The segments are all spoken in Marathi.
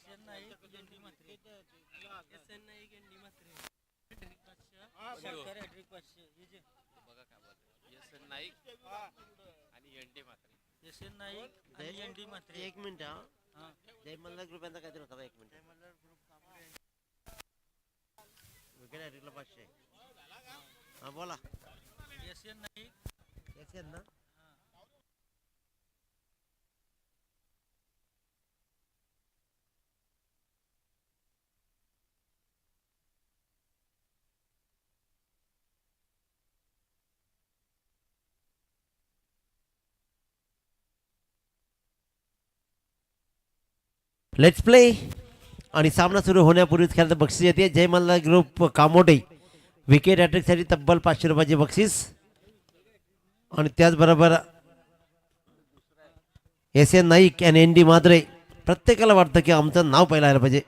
एक मिनिट जय मल्हार ग्रुपांचा काहीतरी होता एक मिनिट विकेट हॅट्रिकला 500 हा बोला ना लेट्स प्ले आणि सामना सुरू होण्यापूर्वीच खेळाचं बक्षीस येते जय मल्हार ग्रुप कामोडे विकेट हॅट्रिकसाठी तब्बल 500 रुपयाचे बक्षीस आणि त्याचबरोबर एस एन नाईक आणि एन डी माद्रे प्रत्येकाला वाटतं की आमचं नाव पहिलं आलं पाहिजे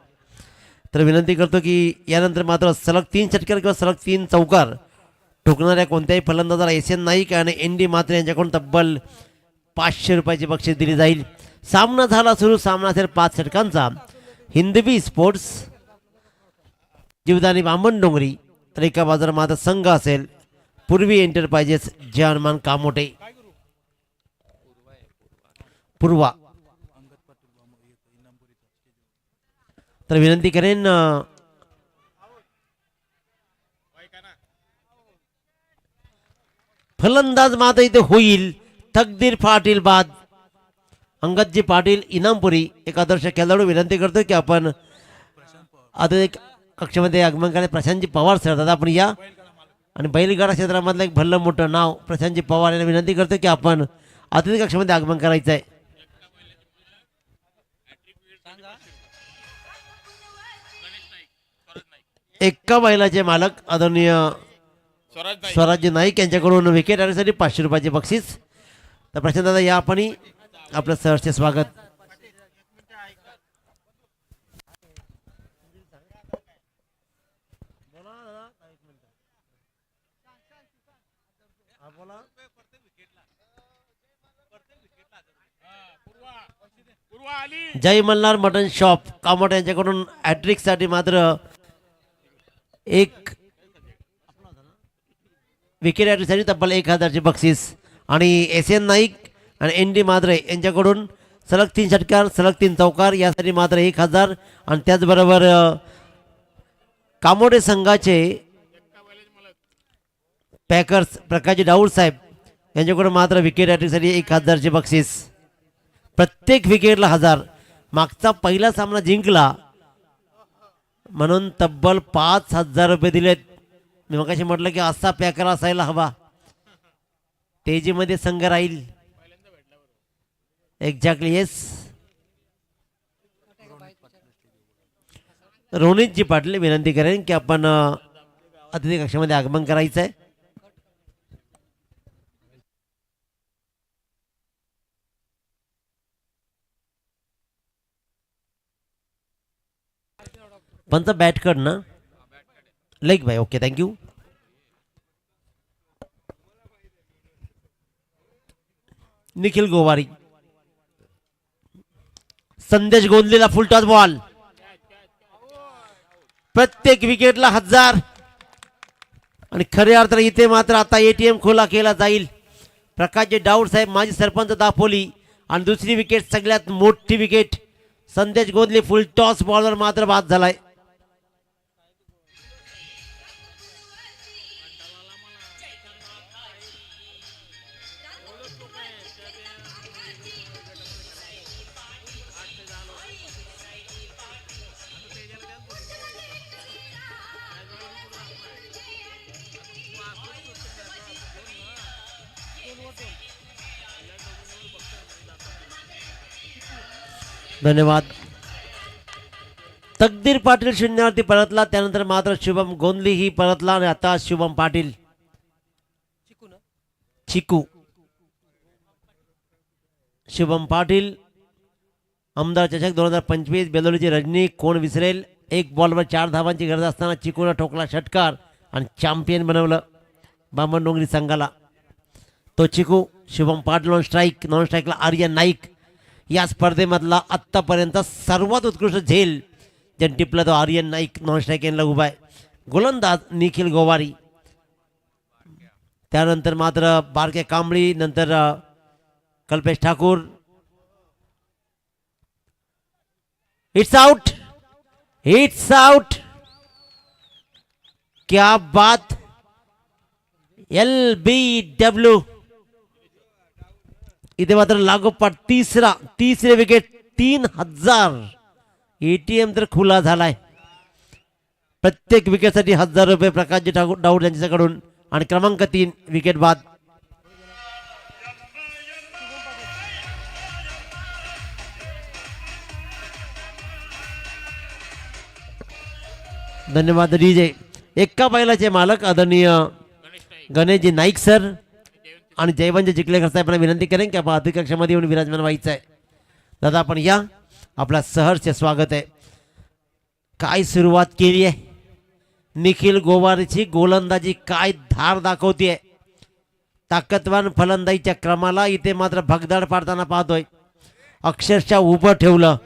तर विनंती करतो की यानंतर मात्र सलग 3 षटकार किंवा सलग 3 चौकार ठोकणाऱ्या कोणत्याही फलंदाजाला एस एन नाईक आणि एन डी मात्रे यांच्याकडून तब्बल 500 रुपयाची बक्षीस दिली जाईल सामना झाला सुरू सामना असेल 5 षटकांचा हिंदवी स्पोर्ट्स जीवदानी बामण डोंगरी तर एका बाजूला मात्र संघ असेल पूर्वी एंटरप्राइजेस जयमान कामोटे पूर्वा तर विनंती करेन फलंदाज मात्र इथे होईल तकदीर पाटील बाद अंगदजी पाटील इनामपुरी एक आदर्श खेळाडू विनंती करतो की आपण आधुनिक कक्षेमध्ये आगमन करणे प्रशांतजी पवार सर दादा आपण या आणि बैलगाडा क्षेत्रामधलं एक भल्लं मोठं नाव प्रशांतजी पवार यांना विनंती करतो की आपण आधुनिक कक्षेमध्ये आगमन करायचं आहे एका बैलाचे मालक आदरणीय स्वराज्य नाईक यांच्याकडून विकेट आणण्यासाठी 500 रुपयाचे बक्षीस तर प्रशांत दादा या आपण आपलं सहर्ष स्वागत जय मल्हार मटन शॉप कामोट यांच्याकडून हॅट्रिक साठी मात्र एक विकेट हॅट्रिकसाठी तब्बल 1000चे बक्षीस आणि एस एन नाईक आणि एन डी माद्रे यांच्याकडून सलग 3 षटकार सलग 3 चौकार यासाठी मात्र 1000 आणि त्याचबरोबर कामोडे संघाचे पॅकर्स प्रकाशजी डाऊड साहेब यांच्याकडून मात्र विकेट हॅट्रिकसाठी 1000चे बक्षीस प्रत्येक विकेटला 1000 मागचा पहिला सामना जिंकला म्हणून तब्बल 5000 रुपये दिलेत मी मगाशी म्हटलं की असा पॅकर असायला हवा तेजीमध्ये संघ राहील एक्झॅक्टली येस रोनितजी पाटील विनंती करेन की आपण अतिथी कक्षामध्ये आगमन करायचं आहे पंच बॅट कर ना लेग भाई ओके थँक्यू निखिल गोवारी संदेश गोंदलेला फुल टॉस बॉल प्रत्येक विकेटला 1000 आणि खरे अर्थ इथे मात्र आता एटीएम खोला केला जाईल प्रकाशजी डाऊड साहेब माजी सरपंच दापोली आणि दुसरी विकेट सगळ्यात मोठी विकेट संदेश गोंदले फुल टॉस बॉलवर मात्र बाद झालाय धन्यवाद तकदीर पाटील शून्यावरती परतला त्यानंतर मात्र शुभम गोंदली ही परतला आणि आता शुभम पाटील चिकू शुभम पाटील आमदार चषक 2025 बेलोलीची रजनी कोण विसरेल एक बॉलवर 4 धावांची गरज असताना चिकूला ठोकला षटकार आणि चॅम्पियन बनवलं बामण डोंगरी संघाला तो चिकू शुभम पाटील नॉन स्ट्राईकला आर्यन नाईक या स्पर्धेमधला आत्तापर्यंत सर्वात उत्कृष्ट झेल ज्याने टिपला तो आर्यन नाईक नॉन स्ट्रायकिंगला उभा आहे. गोलंदाज निखिल गोवारी, त्यानंतर मात्र बारके कांबळी, नंतर Kalpesh Thakur. It's out, it's out. क्या बात. LBW इथे मात्र लागोपाठ तिसरे विकेट. 3000 ATM तर खुला झालाय. प्रत्येक विकेटसाठी 1000 रुपये प्रकाशजी डाऊट यांच्याकडून आणि क्रमांक 3 विकेट बाद. धन्यवाद डीजे. एका बैलाचे मालक आदरणीय गणेशजी नाईक सर आणि जयवंत जिकलेकर साहेबांना विनंती करेन की आपण अधिकक्षामध्ये येऊन विराजमान व्हायचं आहे. दादा आपण या, आपला सहर्ष स्वागत आहे. काय सुरुवात केली आहे निखिल गोवारीची. गोलंदाजी काय धार दाखवतीये. ताकदवान फलंदाजीच्या क्रमाला इथे मात्र भगदाड पाडताना पाहतोय. अक्षरशः उभं ठेवलं.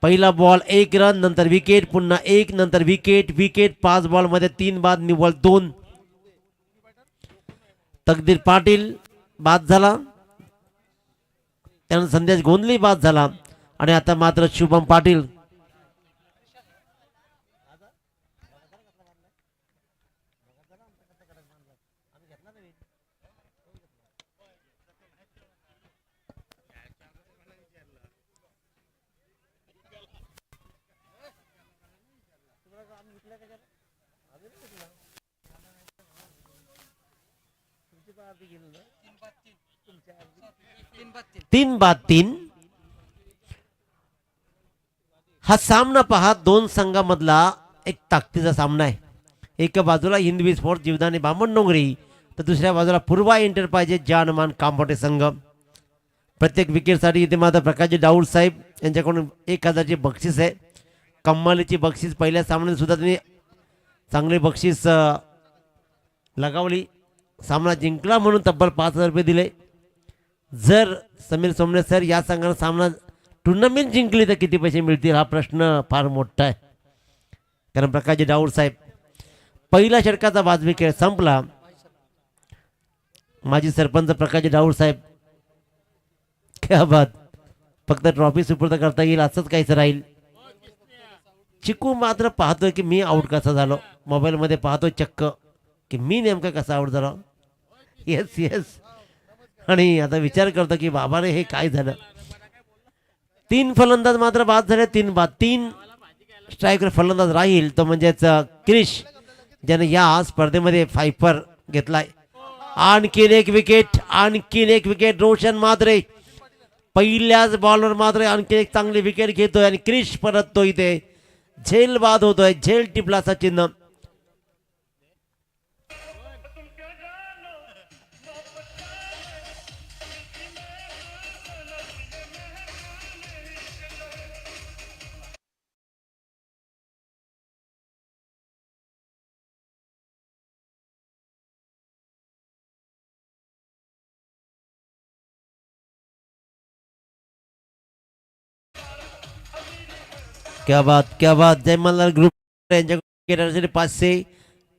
पहिला बॉल 1 रन, नंतर विकेट, पुन्हा 1, नंतर विकेट, विकेट. 5 बॉलमध्ये 3 बाद, निव्वळ 2. तकदीर पाटील बाद झाला, त्यानंतर संदेश गोंधली बाद झाला आणि आता मात्र शुभम पाटील. तीन बाद 3. हा सामना पहा, दोन संघामधला एक ताकदीचा सामना आहे. एका बाजूला हिंदवी स्पोर्ट्स जीवदानी बामण डोंगरी, तर दुसऱ्या बाजूला पूर्वा एंटरप्राइजेस जानमान कांबोटे संघ. प्रत्येक विकेटसाठी इथे मात्र प्रकाशजी डाऊड साहेब यांच्याकडून 1000ची बक्षीस आहे. कम्मालीची बक्षीस पहिल्या सामन्यात सुद्धा त्यांनी चांगली बक्षीस लगावली. सामना जिंकला म्हणून तब्बल 5000 रुपये दिले. जर समीर सोमणे सर या संघाने सामना टुर्नामेंट जिंकली तर किती पैसे मिळतील हा प्रश्न फार मोठा आहे. कारण प्रकाशजी डाऊड साहेब पहिल्या षटकाचा वाजवी खेळ संपला. माजी सरपंच प्रकाशजी डाऊड साहेब, क्या बात. फक्त ट्रॉफी सुपूर्द करता येईल असंच काहीच राहील. चिकू मात्र पाहतोय की मी आऊट कसा झालो. मोबाईलमध्ये पाहतोय चक्क की मी नेमका कसा आऊट झालो. Yes yes. आणि आता विचार करतो की बाबाने हे काय झालं. 3 फलंदाज मात्र बाद झाले. 3 बाद 3. स्ट्रायकर फलंदाज राहील तो म्हणजेच क्रिश, ज्याने या स्पर्धेमध्ये फायफर घेतलाय. आणखीन एक विकेट, आणखीन एक विकेट. रोशन मात्रे पहिल्याच बॉलवर मात्र आणखी एक चांगली विकेट घेतोय आणि क्रिश परततो. इथे झेल बाद होतोय. झेल टिपला असं चिन्ह. क्या बात, क्या बात. जय मल्हार ग्रुप यांच्याकडून 500.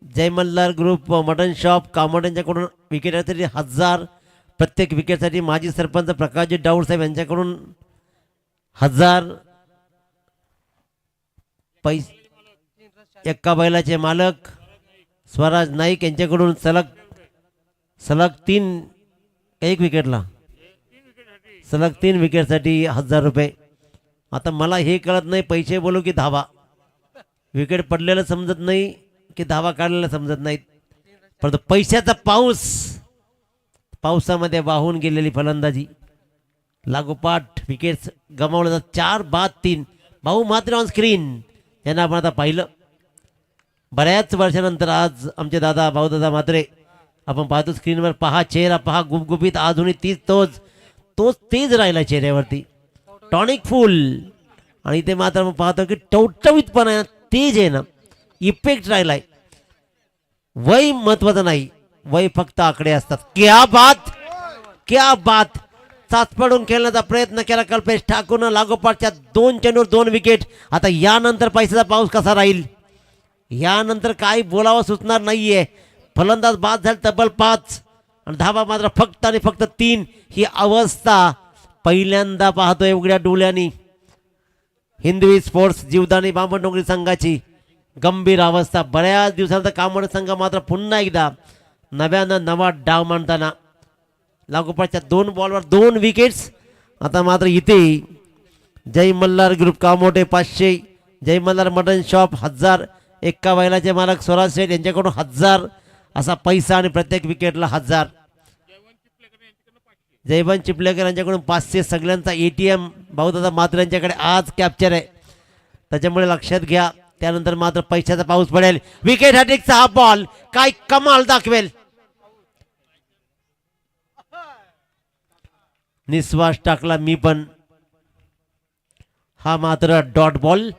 जय Malhar group mutton shop commode यांच्याकडून विकेटसाठी 1000. प्रत्येक विकेटसाठी माजी सरपंच प्रकाशजी डाऊड साहेब यांच्याकडून 1000 पैसे. एक्का बैलाचे मालक स्वराज नाईक यांच्याकडून सलग 3 एक विकेटला सलग 3 विकेटसाठी 1000 रुपये. आता मला हे कळत नाही पैसे बोलू की धावा. विकेट पडलेलं समजत नाही की धावा काढलेला समजत नाहीत. परंतु पैशाचा पाऊस, पावसामध्ये वाहून गेलेली फलंदाजी. लागोपाठ विकेट्स गमावले जातात. 4 बाद 3. भाऊ मात्र ऑन स्क्रीन यांना आपण आता पाहिलं बऱ्याच वर्षानंतर. आज आमचे दादा भाऊदादा मात्रे आपण पाहतो स्क्रीनवर. पहा चेहरा पहा, गुबगुबीत अजूनही तोच तेज राहिला चेहऱ्यावरती. टॉनिक फुल. आणि इथे मात्र आपण पाहतो की टवटवीतपणा आहे ना, तेज आहे ना, इफेक्ट राहिलाय. वय महत्वाचं नाही, वय फक्त आकडे असतात. क्या बात, क्या बात. चाचपडून खेळण्याचा प्रयत्न केला कल्पेश ठाकूरनं लागोपाठच्या 2 चेंडूवर 2 विकेट. आता यानंतर पैशाचा पाऊस कसा राहील यानंतर काही बोलावं सुचणार नाहीये. फलंदाज बाद झाले तब्बल 5 आणि धावा मात्र फक्त आणि फक्त 3. ही अवस्था पहिल्यांदा पाहतोय उघड्या डोळ्यांनी. हिंदवी स्पोर्ट्स जीवदानी बामणडोंगरी संघाची गंभीर अवस्था. बऱ्याच दिवसानंतर कामोड संघ मात्र पुन्हा एकदा नव्यानं नवा डाव मांडताना लागोपाठच्या 2 बॉलवर 2 विकेट्स. आता मात्र इथे जय मल्हार ग्रुप कामोठे 500, जय मल्हार मटन शॉप 1000, एक्का बैलाचे मालक स्वराज शेठ यांच्याकडून 1000 असा पैसा आणि प्रत्येक विकेटला 1000. जयवंत चिपलेकर यांच्याकडून 500. सगळ्यांचा ATM भाऊदादा मात्र यांच्याकडे आज कॅप्चर आहे त्याच्यामुळे लक्षात घ्या. त्यानंतर मात्र पैशाचा पाऊस पडेल. विकेट हॅट्रिकचा हा बॉल काय कमाल दाखवेल. निश्वास टाकला मी पण. हा मात्र डॉट बॉल.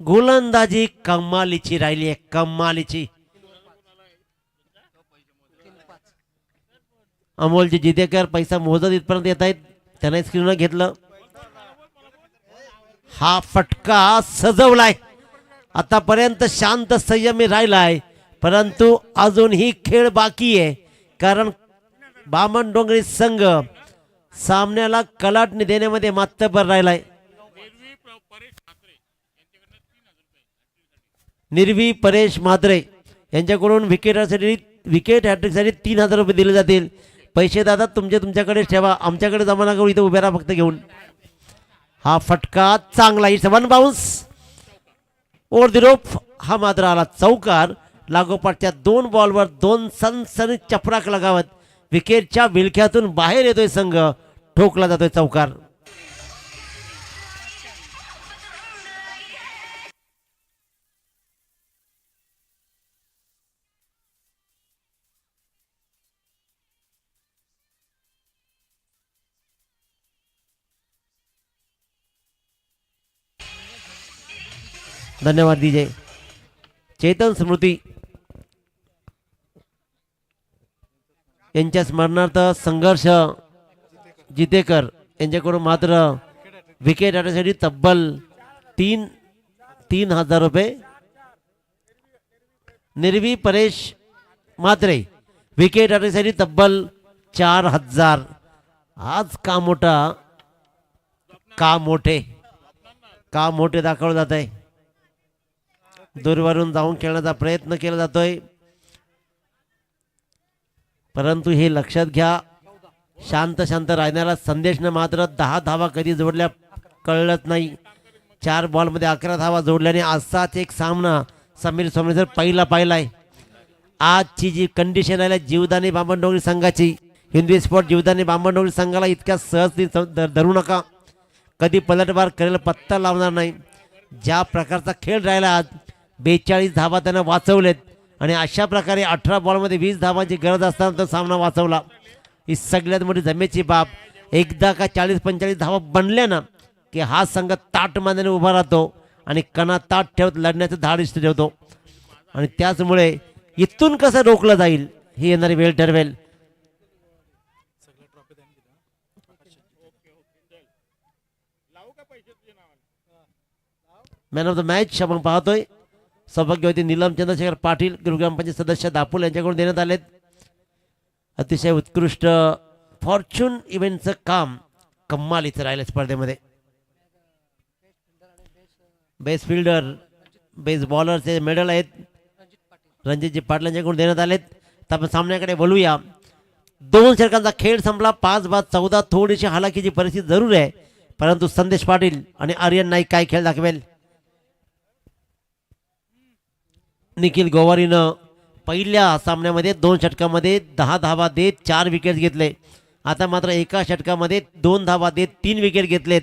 गोलंदाजी कमालीची राहिली आहे कमालीची. अमोलजी जितेकर पैसा मोजत इथपर्यंत येत आहेत त्याने स्क्रीनवर घेतलं. हा फटका सजवलाय. आतापर्यंत शांत संयमी राहिलाय परंतु अजूनही खेळ बाकी आहे कारण बामणडोंगरी संघ सामन्याला कलाटणी देण्यामध्ये मातबर राहिलाय. निर्वी परेश म्हात्रे यांच्याकडून विकेट हॅट्रिकसाठी 3000 रुपये दिले जातील. पैसे दादा तुमच्याकडे ठेवा आमच्याकडे जमा नका इथे उभे राहा फक्त घेऊन. हा फटका चांगला. It's 1 bounce over the rope. हा मात्र आला चौकार. लागोपाठच्या 2 बॉलवर 2 सनसनी चपराक लगावत विकेटच्या विळख्यातून बाहेर येतोय संघ. ठोकला जातोय चौकार. धन्यवाद डीजे. चेतन स्मृती यांच्या स्मरणार्थ संघर्ष जितेकर यांच्याकडून मात्र विकेट हॅट्रिकसाठी तब्बल 3000 रुपये. निर्वी परेश म्हात्रे विकेट हॅट्रिकसाठी तब्बल 4000. आज का मोठे दाखवलं जात आहे. दूरवरून जाऊन खेळण्याचा प्रयत्न केला जातोय परंतु हे लक्षात घ्या शांत राहण्याला संदेशनं मात्र 10 धावा कधी जोडल्या कळलंच नाही. 4 बॉलमध्ये 11 धावा जोडल्याने असाच एक सामना समीर सोमणी जर पाहिलाय. आजची जी कंडिशन आहे जीवदानी बामणडोंगरी संघाची हिंदवी स्पोर्ट जीवदानी बामणडोंगरी संघाला इतक्या सहज धरू नका. कधी पलटवार करेल पत्ता लावणार नाही. ज्या प्रकारचा खेळ राहिला आज 42 धावा त्यांना वाचवलेत आणि अशा प्रकारे 18 बॉलमध्ये 20 धावांची गरज असताना तो सामना वाचवला. ही सगळ्यात मोठी जमेची बाब. एकदा का 40-45 धावा बनल्या ना की हा संघ ताट मांडण्याने उभा राहतो आणि कणा ताट ठेवत लढण्याचं धाडस ठेवतो आणि त्याचमुळे इथून कसं रोखलं जाईल ही येणारी वेळ ठरवेल. मॅन ऑफ द मॅच आपण पाहतोय सौभाग्यवती नीलम चंद्रशेखर पाटील ग्रामपंचायत सदस्य दापोल यांच्याकडून देण्यात आलेत. अतिशय उत्कृष्ट फॉर्च्यून इव्हेंटचं काम कमालीचं राहिलं स्पर्धेमध्ये. बेस्ट फिल्डर बेस्ट बॉलरचे मेडल आहेत रणजितजी पाटील यांच्याकडून देण्यात आलेत. तर आपण सामन्याकडे बोलूया. 2 षटकांचा खेळ संपला. 5 बाद 14. थोडीशी हालाकीची परिस्थिती जरूर आहे परंतु संदेश पाटील आणि आर्यन नाईक काय खेळ दाखवेल. निखिल गोवारीनं पहिल्या सामन्यामध्ये 2 षटकामध्ये 10 धावा देत 4 विकेट घेतले. आता मात्र एका षटकामध्ये 2 धावा देत 3 विकेट घेतलेत.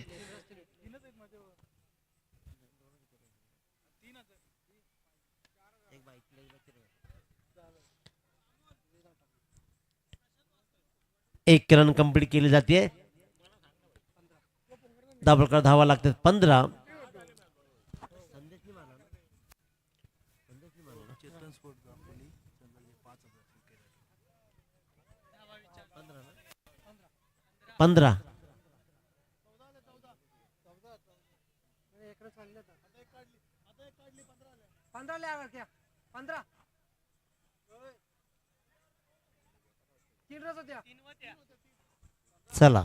एक रन कंप्लीट केली जाते. दाबळकर धावा लागतात 15. चला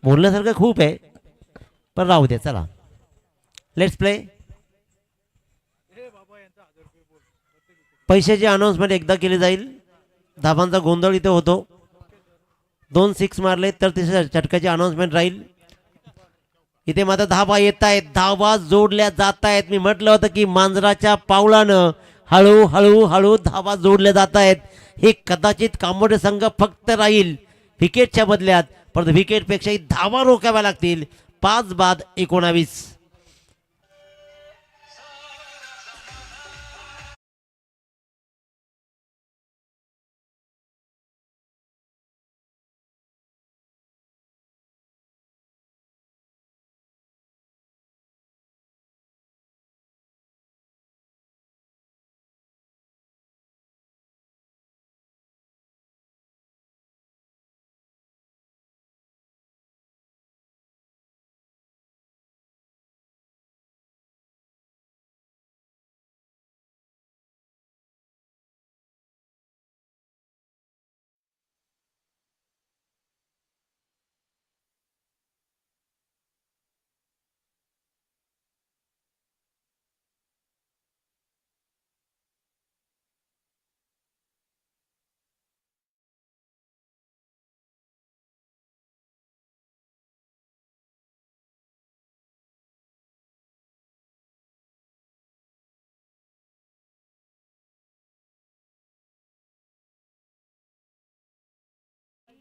बोलण्यासारखं खूप आहे पण राहू द्या. चला लेट्स प्ले. पैशाची अनाउन्समेंट एकदा केली जाईल. धाबांचा गोंधळ इथे होतो. 2 6 मारले तर तिसऱ्या षटकाची अनाउन्समेंट राहील. इथे मात्र धाबा येत आहेत. धाबा जोडल्या जात आहेत. मी म्हटलं होतं की मांजराच्या पावलानं हळूहळू हळू धाबा जोडल्या जात आहेत. हे कदाचित कामोडे संघ फक्त राहील विकेटच्या बदल्यात, परंतु विकेटपेक्षाही धावा रोखाव्या लागतील. 5 बाद 19.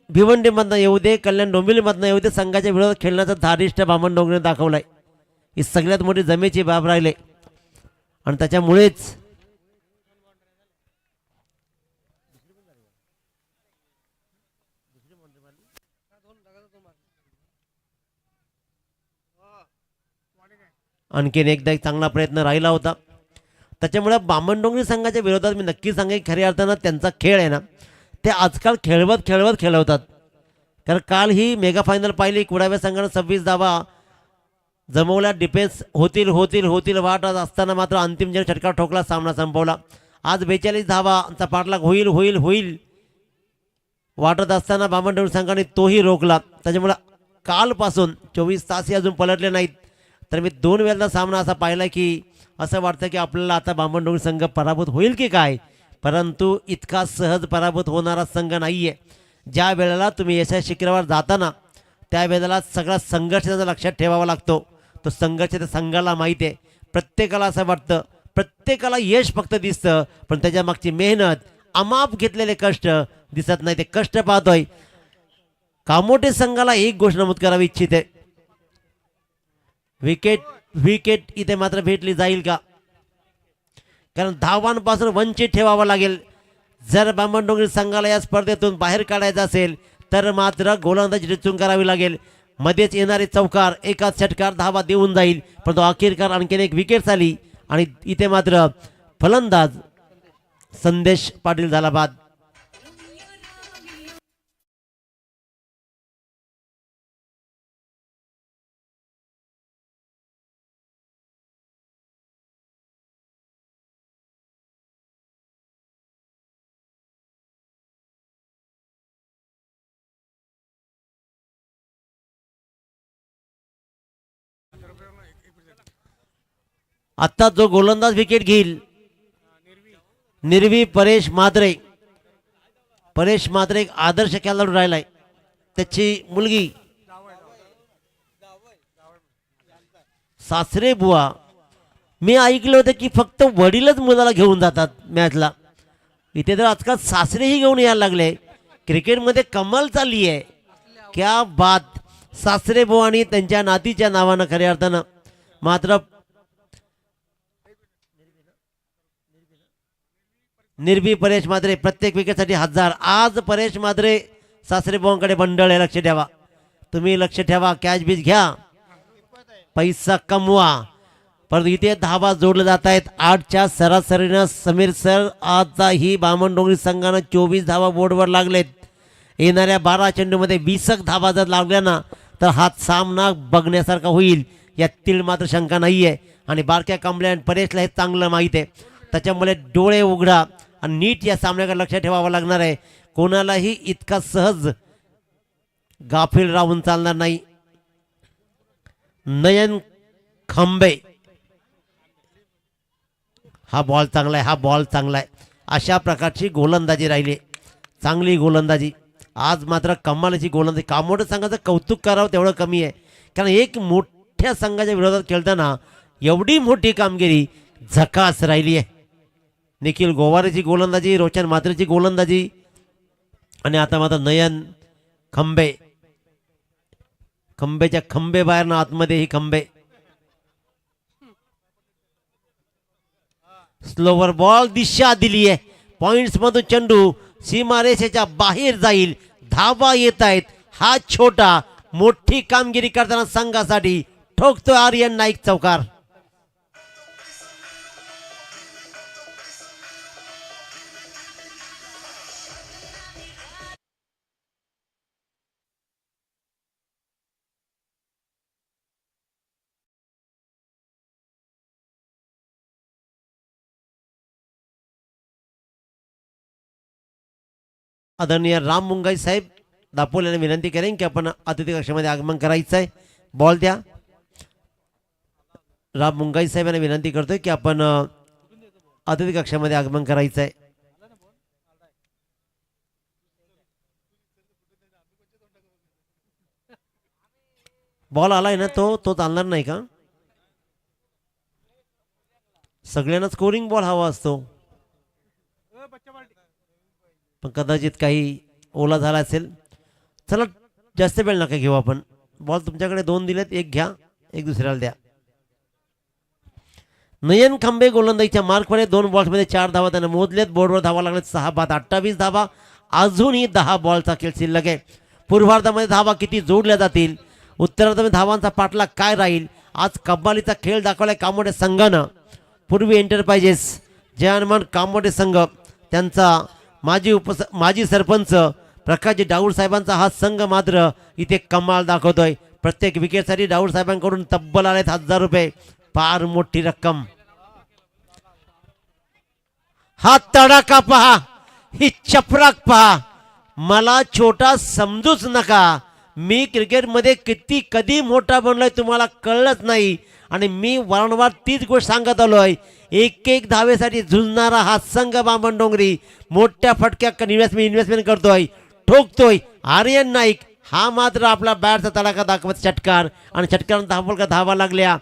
भिवंडीमधनं येऊ दे, कल्याण डोंबिवलीमधनं येऊ दे, संघाच्या विरोधात खेळण्याचा धारिष्ट बामण डोंगरे दाखवलाय. ही सगळ्यात मोठी जमेची बाब राहिले आणि त्याच्यामुळेच आणखीन एकदा एक चांगला प्रयत्न राहिला होता. त्याच्यामुळे बामणडोंगरी संघाच्या विरोधात मी नक्की सांगेन खऱ्या अर्थानं त्यांचा खेळ आहे ना ते आजकाल खेळवतात. कारण काल ही मेगा फायनल पाहिली. कुडाव्या संघानं 26 धावा जमवल्या. डिफेन्स होतील वाट असताना मात्र अंतिम जण षटकार ठोकला, सामना संपवला. आज 42 धावांचा पाठलाग होईल वाटत असताना बामणडोंगरी संघाने तोही रोखला. त्याच्यामुळे कालपासून 24 तासही अजून पलटले नाहीत. तर मी 2 वेळेला सामना असा पाहिला की असं वाटतं की आपल्याला आता बामणडोंगरी संघ पराभूत होईल की काय, परंतु इतका सहज पराभूत होणारा संघ नाही आहे. ज्या वेळेला तुम्ही यशाच्या शिखरावर जाताना त्यावेळेला सगळा संघर्ष लक्षात ठेवावा लागतो. तो संघर्ष त्या संघाला माहिती आहे. प्रत्येकाला असं वाटतं, प्रत्येकाला यश फक्त दिसतं, पण त्याच्या मागची मेहनत, अमाप घेतलेले कष्ट दिसत नाही. ते कष्ट पाहतोय. कामोटे संघाला एक गोष्ट नमूद करावी इच्छिते, विकेट इथे मात्र भेटली जाईल का, कारण धावांपासून वंचित ठेवावं लागेल. जर बामणडोंगरी संघाला या स्पर्धेतून बाहेर काढायचं असेल तर मात्र गोलंदाजी रिचून करावी लागेल. मध्येच येणारे चौकार एकाच षटकार धावा देऊन जाईल, परंतु अखेरकार आणखीन एक विकेट झाली आणि इथे मात्र फलंदाज संदेश पाटील झाला बाद. आता जो गोलंदाज विकेट घेईल निर्वी परेश मात्रे एक आदर्श खेळाडू राहिलाय. त्याची मुलगी सासरे बुवा, मी ऐकलं होतं की फक्त वडीलच मुलाला घेऊन जातात मॅचला. इथे तर आजकाल सासरेही घेऊन यायला लागले. क्रिकेटमध्ये कमाल चालली आहे. क्या बात. सासरे बुवा आणि त्यांच्या नातीच्या नावानं खऱ्या अर्थानं मात्र निर्भी परेश मात्रे प्रत्येक विकेटसाठी 1000. आज परेश मात्रे सासरे बुवांकडे बंडल आहे. लक्ष ठेवा, तुम्ही लक्ष ठेवा. कॅच बीच घ्या, पैसा कमवा. परंतु इथे धावा जोडले जात आहेत. 8च्या सरासरीनं समीर सर आजही बामणडोंगरी संघानं 24 धावा बोर्डवर लागलेत. येणाऱ्या 12 चेंडूमध्ये 20 धावा जर लागल्या ना तर हा सामना बघण्यासारखा होईल यातील मात्र शंका नाही आहे. आणि बारक्या कांबळे आणि परेशला हे चांगलं माहीत आहे. त्याच्यामुळे डोळे उघडा आणि नीट या सामन्याकडे लक्ष ठेवावं लागणार आहे. कोणालाही इतका सहज गाफील राहून चालणार नाही. नयन खंबे, हा बॉल चांगला आहे, हा बॉल चांगला आहे. अशा प्रकारची गोलंदाजी राहिली, चांगली गोलंदाजी. आज मात्र कमालीची गोलंदाजी. कामोडे संघाचं कौतुक करावं तेवढं कमी आहे, कारण एक मोठ्या संघाच्या विरोधात खेळताना एवढी मोठी कामगिरी झकास राहिली आहे. निखिल गोवारेची गोलंदाजी, रोशन म्हात्रेची गोलंदाजी आणि आता मात्र नयन खंबे, खंबेच्या खंबे बाहेर ना आतमध्ये ही खंबे. स्लोवर बॉल दिशा दिली आहे. पॉइंट्स मधून चेंडू सीमारेषेच्या बाहेर जाईल. धावा येत आहेत. हा छोटा मोठी कामगिरी करताना संघासाठी ठोकतोय आर्यन नाईक चौकार. आदरणीय राम मुंगाई साहेब दापोल्याने विनंती करेन की आपण अतिथी कक्षामध्ये आगमन करायचं आहे. बॉल द्या. राम मुंगाई साहेबांना विनंती करतोय की आपण अतिथी कक्षामध्ये आगमन करायचं आहे. बॉल आलाय ना, तो चालणार नाही का? सगळ्यांना स्कोरिंग बॉल हवा असतो, पण कदाचित काही ओला झाला असेल. चला जास्त वेळ नका घेऊ आपण. बॉल तुमच्याकडे 2 दिलेत, एक घ्या, एक दुसऱ्याला द्या. नयन खंबे गोलंदाजीच्या मार्कमध्ये 2 बॉल्समध्ये 4 धावा त्यानं मोजलेत. बोर्डवर धावा लागलेत 6 बाद 28 धावा. अजूनही 10 बॉलचा खेळ शिल्लक आहे. पूर्वार्धामध्ये धावा किती जोडल्या जातील, उत्तरार्धामध्ये धावांचा पाठलाग काय राहील. आज कब्बालीचा खेळ दाखवलाय कामोडे संघानं. पूर्वी एंटरप्राइजेस जयहनुमान कामोडे संघ, त्यांचा माजी सरपंच प्रकाशजी डाऊड साहेबांचा हा संघ मात्र इथे कमाल दाखवतोय. प्रत्येक विकेटसाठी डाऊड साहेबांकडून तब्बल आलेत 1000 रुपये, फार मोठी रक्कम. हा तडाखा पहा, ही चपराक पहा. मला छोटा समजूच नका. मी क्रिकेटमध्ये किती कधी मोठा बनलोय तुम्हाला कळलंच नाही. आणि मी वारंवार तीच गोष्ट सांगत आलोय. एक एक धावेसाठी झुंजणारा हा संघ बामणडोंगरी मोठ्या फटक्या इन्व्हेस्टमेंट करतोय, ठोकतोय. आर्यन नाईक हा मात्र आपला बॅटचा तडाखा दाखवत षटकार, आणि षटकारांना धावा लागल्या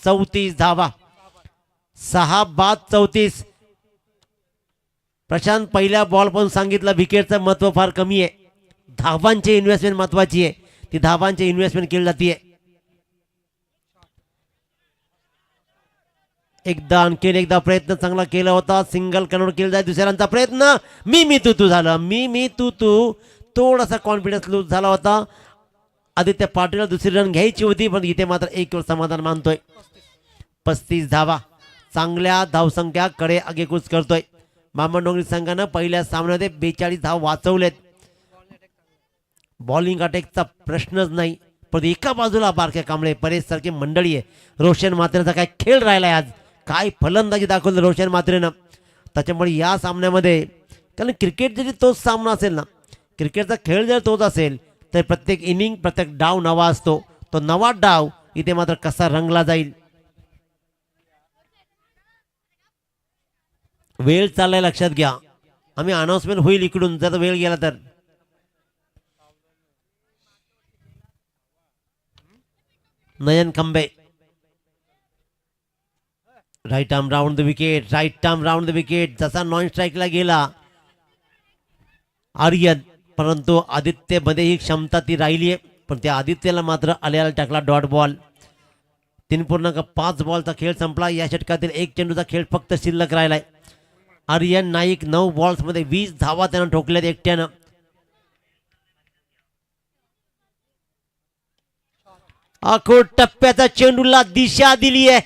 34 धावा. 6 बाद 34. प्रशांत पहिल्या बॉल पण सांगितलं विकेटचं महत्व फार कमी आहे. धावांची इन्व्हेस्टमेंट महत्वाची आहे. ती धावांची इन्व्हेस्टमेंट केली जाते. आणखीन एकदा प्रयत्न चांगला केला होता. सिंगल कन्वर्ट केला जाईल. दुसऱ्यांचा प्रयत्न मी तू झालं. मी तू थोडासा कॉन्फिडन्स लूज झाला होता. आदित्य पाटीलला दुसरी रन घ्यायची होती, पण इथे मात्र एक वेळ समाधान मानतोय. 35 धावा. चांगल्या धावसंख्या कडे आगेकूच करतोय. बामणडोंगरी संघानं पहिल्या सामन्यामध्ये 42 धाव वाचवलेत. बॉलिंग अटॅकचा प्रश्नच नाही. पण एका बाजूला बारक्या कांबळे परेश सारखी मंडळी आहे. रोशन म्हात्रेचा काय खेळ राहिलाय आज. काय फलंदाजी दाखवली रोशन म्हात्रेनं. त्याच्यामुळे या सामन्यामध्ये, कारण क्रिकेट जरी तोच सामना असेल ना, क्रिकेटचा खेळ जर तोच असेल तर प्रत्येक इनिंग प्रत्येक डाव नवा असतो. तो नवा डाव इथे मात्र कसा रंगला जाईल. वेळ चाललाय लक्षात घ्या. आम्ही अनाउन्समेंट होईल इकडून जर वेळ गेला तर. Nayan Khambe, right arm round the wicket, right arm round the wicket. जसा नॉन स्ट्राईकला गेला आर्यन, परंतु आदित्य मध्ये ही क्षमता ती राहिली आहे. पण त्या आदित्यला मात्र आल्याला टाकला डॉट बॉल. 3.5 बॉलचा खेळ संपला. या षटकातील 1 चेंडूचा खेळ फक्त शिल्लक राहिलाय. आर्यन नाईक 9 बॉल्समध्ये 20 धावा त्यानं ठोकल्यात एकट्यानं. आखो टप्प्याचा चेंडूला दिशा दिली आहे.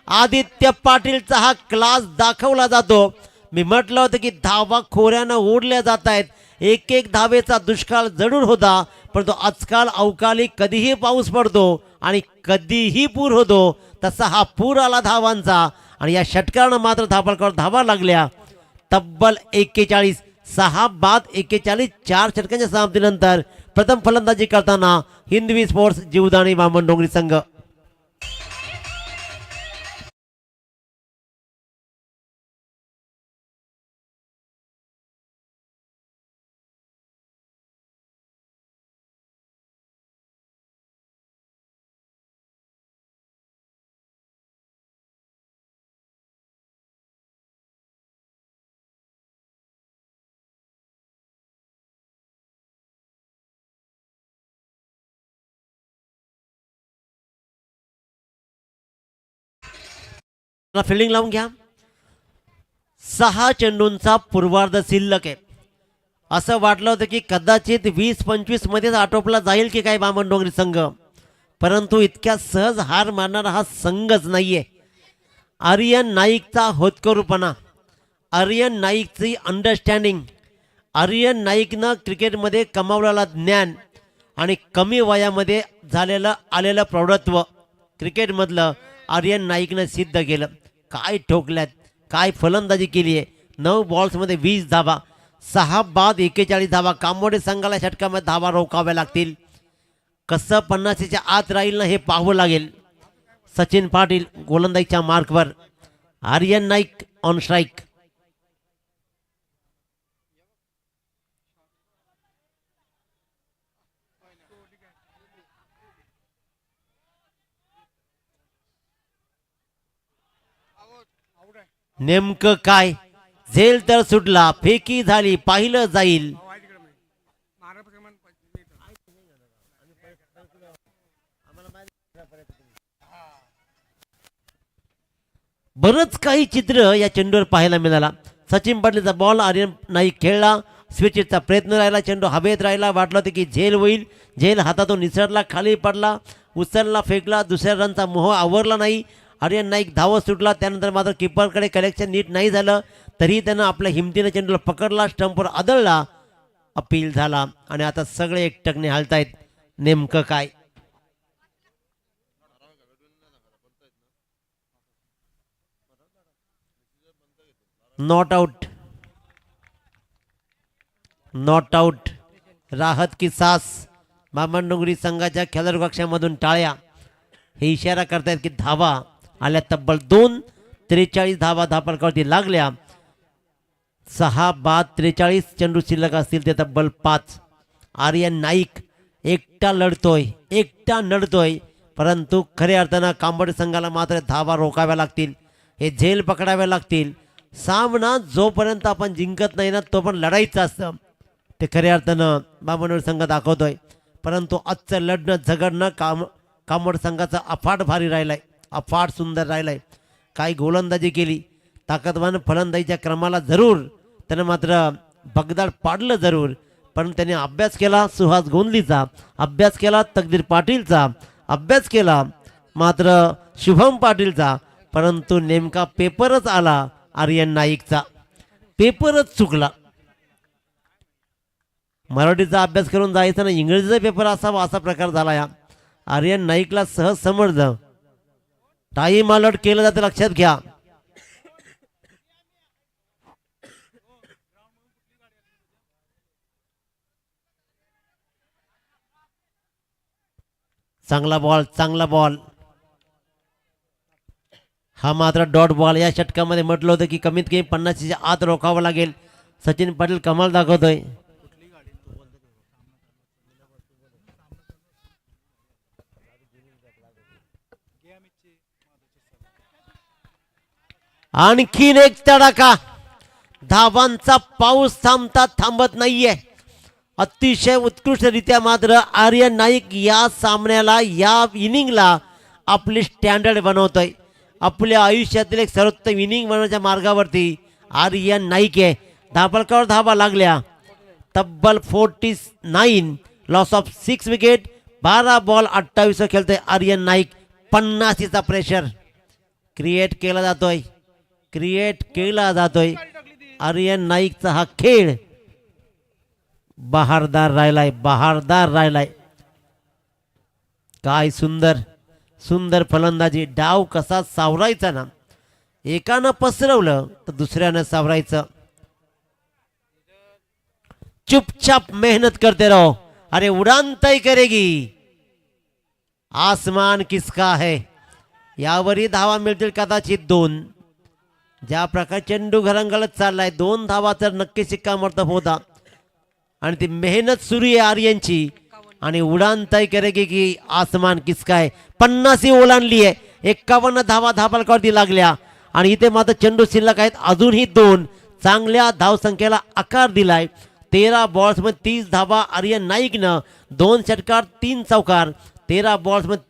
आदित्य पाटीलचा हा क्लास दाखवला जातो. मी म्हटलं होतं की धावा खोऱ्यानं ओढल्या जात आहेत. एक धावेचा दुष्काळ जरूर होता, परंतु आजकाल अवकाळी कधीही पाऊस पडतो आणि कधीही पूर होतो, तसा हा पूर आला धावांचा आणि या षटकारानं मात्र धापलकर धावा लागल्या तब्बल 41. 6 बाद 41, 4 षटकांच्या समाप्तीनंतर प्रथम फलंदाजी करताना हिंदवी स्पोर्ट्स जीवदानी बामणडोंगरी संघ. फिल्डिंग लावून घ्या. 6 चेंडूंचा पूर्वार्ध शिल्लक आहे. असं वाटलं होतं की कदाचित 20-25 मध्येच आटोपला जाईल की काय बामणडोंगरी संघ, परंतु इतक्या सहज हार मारणारा हा संघच नाहीये. आर्यन नाईकचा होतकरूपणा, आर्यन नाईकची अंडरस्टँडिंग, आर्यन नाईकनं क्रिकेटमध्ये कमावलेला ज्ञान आणि कमी वयामध्ये आलेलं प्रौढत्व क्रिकेटमधलं आर्यन नाईकनं सिद्ध केलं. काय ठोकल्यात, काय फलंदाजी केली आहे. 9 बॉल्समध्ये 20 धावा, 6 बाद 41 धावा. कामोडे संघाला षटकामध्ये धावा रोखाव्या लागतील. कसं 50च्या आत राहील ना हे पाहावं लागेल. सचिन पाटील गोलंदाजीच्या मार्कवर, आर्यन नाईक ऑन स्ट्राईक. नेमकं काय झेल तर सुटला, फेकी झाली, पाहिलं जाईल. बरंच काही चित्र या चेंडूवर पाहायला मिळाला. सचिन पाटीलचा बॉल आर्यन नाईक खेळला, स्विचचा प्रयत्न राहिला, चेंडू हवेत राहिला. वाटलं होतं की झेल होईल, झेल हातातून निसरला, खाली पडला, उचलला, फेकला. दुसऱ्या रनचा मोह आवरला नाही. आर्यन नाईक धावत सुटला. त्यानंतर मात्र किपरकडे कलेक्शन नीट नाही झालं, तरीही त्यानं आपल्या हिमतीनं चेंडूला पकडला, स्टंपवर आदळला, अपील झाला आणि आता सगळे एकटकने हालतायत. नेमकं काय? Not out, not out. राहत की सास. बामणडोंगरी संघाच्या खेळाडू कक्षामधून टाळ्या हे इशारा करतायत की धावा आल्या. तब्बल 2:43 धावा धापलकरती लागल्या. 6 बाद 43 चेंडू शिल्लक असतील ते तब्बल 5. आर्यन नाईक एकटा लढतोय, परंतु खऱ्या अर्थानं कांबोडी संघाला मात्र धावा रोखाव्या लागतील, हे झेल पकडाव्या लागतील. सामना जोपर्यंत आपण जिंकत नाही ना तो पण लढाईचं असतं, ते खऱ्या अर्थानं बामणडोंगरी संघ दाखवतोय. परंतु आजचं लढणं झगडणं कांबोडी संघाचा अफाट भारी राहिलाय, अफाट सुंदर राहिलाय. काय गोलंदाजी केली, ताकदवान फलंदाजीच्या क्रमाला जरूर त्यानं मात्र भगदाड पाडलं जरूर, पण त्याने अभ्यास केला. सुहास गोंदलीचा अभ्यास केला, तकदीर पाटीलचा अभ्यास केला, मात्र शुभम पाटीलचा. परंतु नेमका पेपरच आला आर्यन नाईकचा, पेपरच चुकला. मराठीचा अभ्यास करून जायचं ना, इंग्रजीचा पेपर असावा असा प्रकार झाला. या आर्यन नाईकला सहज समजलं. टाईम अलर्ट केलं जातं, लक्षात घ्या. चांगला बॉल, चांगला बॉल. हा मात्र डॉट बॉल. या षटकामध्ये म्हटलं होतं की कमीत कमी 50च्या आत रोखावं लागेल. सचिन पाटील कमाल दाखवतोय. आणखीन एक तडाखा. धावांचा पाऊस थांबत नाहीये. अतिशय उत्कृष्टरित्या मात्र आर्यन नाईक या सामन्याला, या इनिंगला आपली स्टँडर्ड बनवतोय. आपल्या आयुष्यातील एक सर्वोत्तम इनिंग बनवण्याच्या मार्गावरती आर्यन नाईक आहे. धापलकर धावा लागल्या तब्बल 49. Loss of 6 wicket. 12 बॉल 28 खेळतोय आर्यन नाईक. 50चा प्रेशर क्रिएट केला जातोय. आर्यन नाईकचा हा खेळ बहारदार राहिलाय. काय सुंदर सुंदर फलंदाजी. डाव कसा सावरायचा ना, एकानं पसरवलं तर दुसऱ्यानं सावरायचं. चुपचाप मेहनत करते रहो, अरे उड़ान तय करेगी, आसमान किसका है. यावरही धावा मिळतील कदाचित 2. ज्या प्रकारे चेंडू घरंगळत चाललाय 2 धावा तर नक्की शिक्कामोर्तब होता. आणि ती मेहनत सुरू आहे आर्यनची. आणि उडान तय करेगी की आसमान किसका है. 50 ओलांडली आहे. 51 धावा धापलकावरती लागल्या. आणि इथे मात्र चेंडू शिल्लक आहेत अजूनही 2. चांगल्या धावसंख्येला आकार दिलाय. 13 बॉल्समध्ये 30 धावा आर्यन नाईकनं. 2 षटकार 3 चौकार. 13 बॉल्समध्ये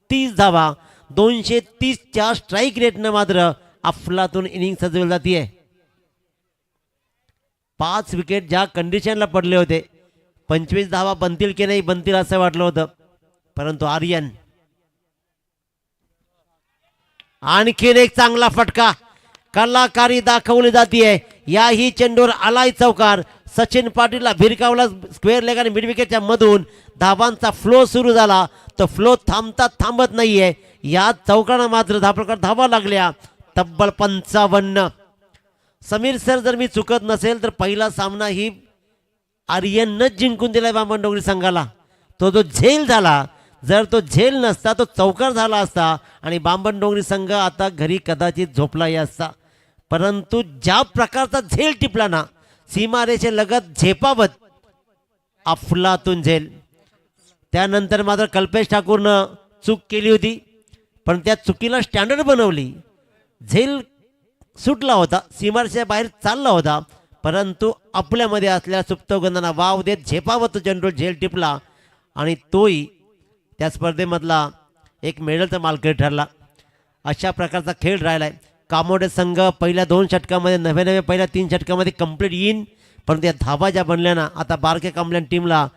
30 धावा. 230च्या स्ट्राईक रेटनं मात्र अफलातून इनिंग सजवली जाते. 5 विकेट ज्या कंडिशनला पडले होते, 25 धावा बनतील की नाही बनतील असं वाटलं होतं, परंतु आर्यन आणखीन एक चांगला फटका. कलाकारी दाखवली जाते. याही चेंडूवर आलाय चौकार. सचिन पाटीलला भिरकावला स्क्वेअर लेग आणि मिड विकेटच्या मधून. धावांचा फ्लो सुरू झाला. तो फ्लो थांबत नाहीये. या चौकानं मात्र धावा लागल्या तब्बल 55. समीर सर जर मी चुकत नसेल तर पहिला सामना ही आर्यननंच जिंकून दिलाय बामण डोंगरी संघाला. तो जो झेल झाला, जर तो झेल नसता तो चौकार झाला असता आणि बामण डोंगरी संघ आता घरी कदाचित झोपलाही असता. परंतु ज्या प्रकारचा झेल टिपला ना, सीमारेषे लगत झेपावत अफलातून झेल. त्यानंतर मात्र कल्पेश ठाकूरनं चूक केली होती, पण त्या चुकीला स्टँडर्ड बनवली. झेल सुटला होता, सीमारेषेच्या बाहेर चालला होता, परंतु आपल्यामध्ये असलेल्या सुप्तगंधांना वाव देत झेपावत चेंडू झेल टिपला आणि तोही त्या स्पर्धेमधला एक मेडलचा मालकरी ठरला. अशा प्रकारचा खेळ राहिलाय. कामोडे संघ पहिल्या 2 षटकामध्ये 99 पहिल्या 3 षटकामध्ये कंप्लीट येईन, परंतु या धावा ज्या बनल्या ना, आता बारके कांबल्यान टीमला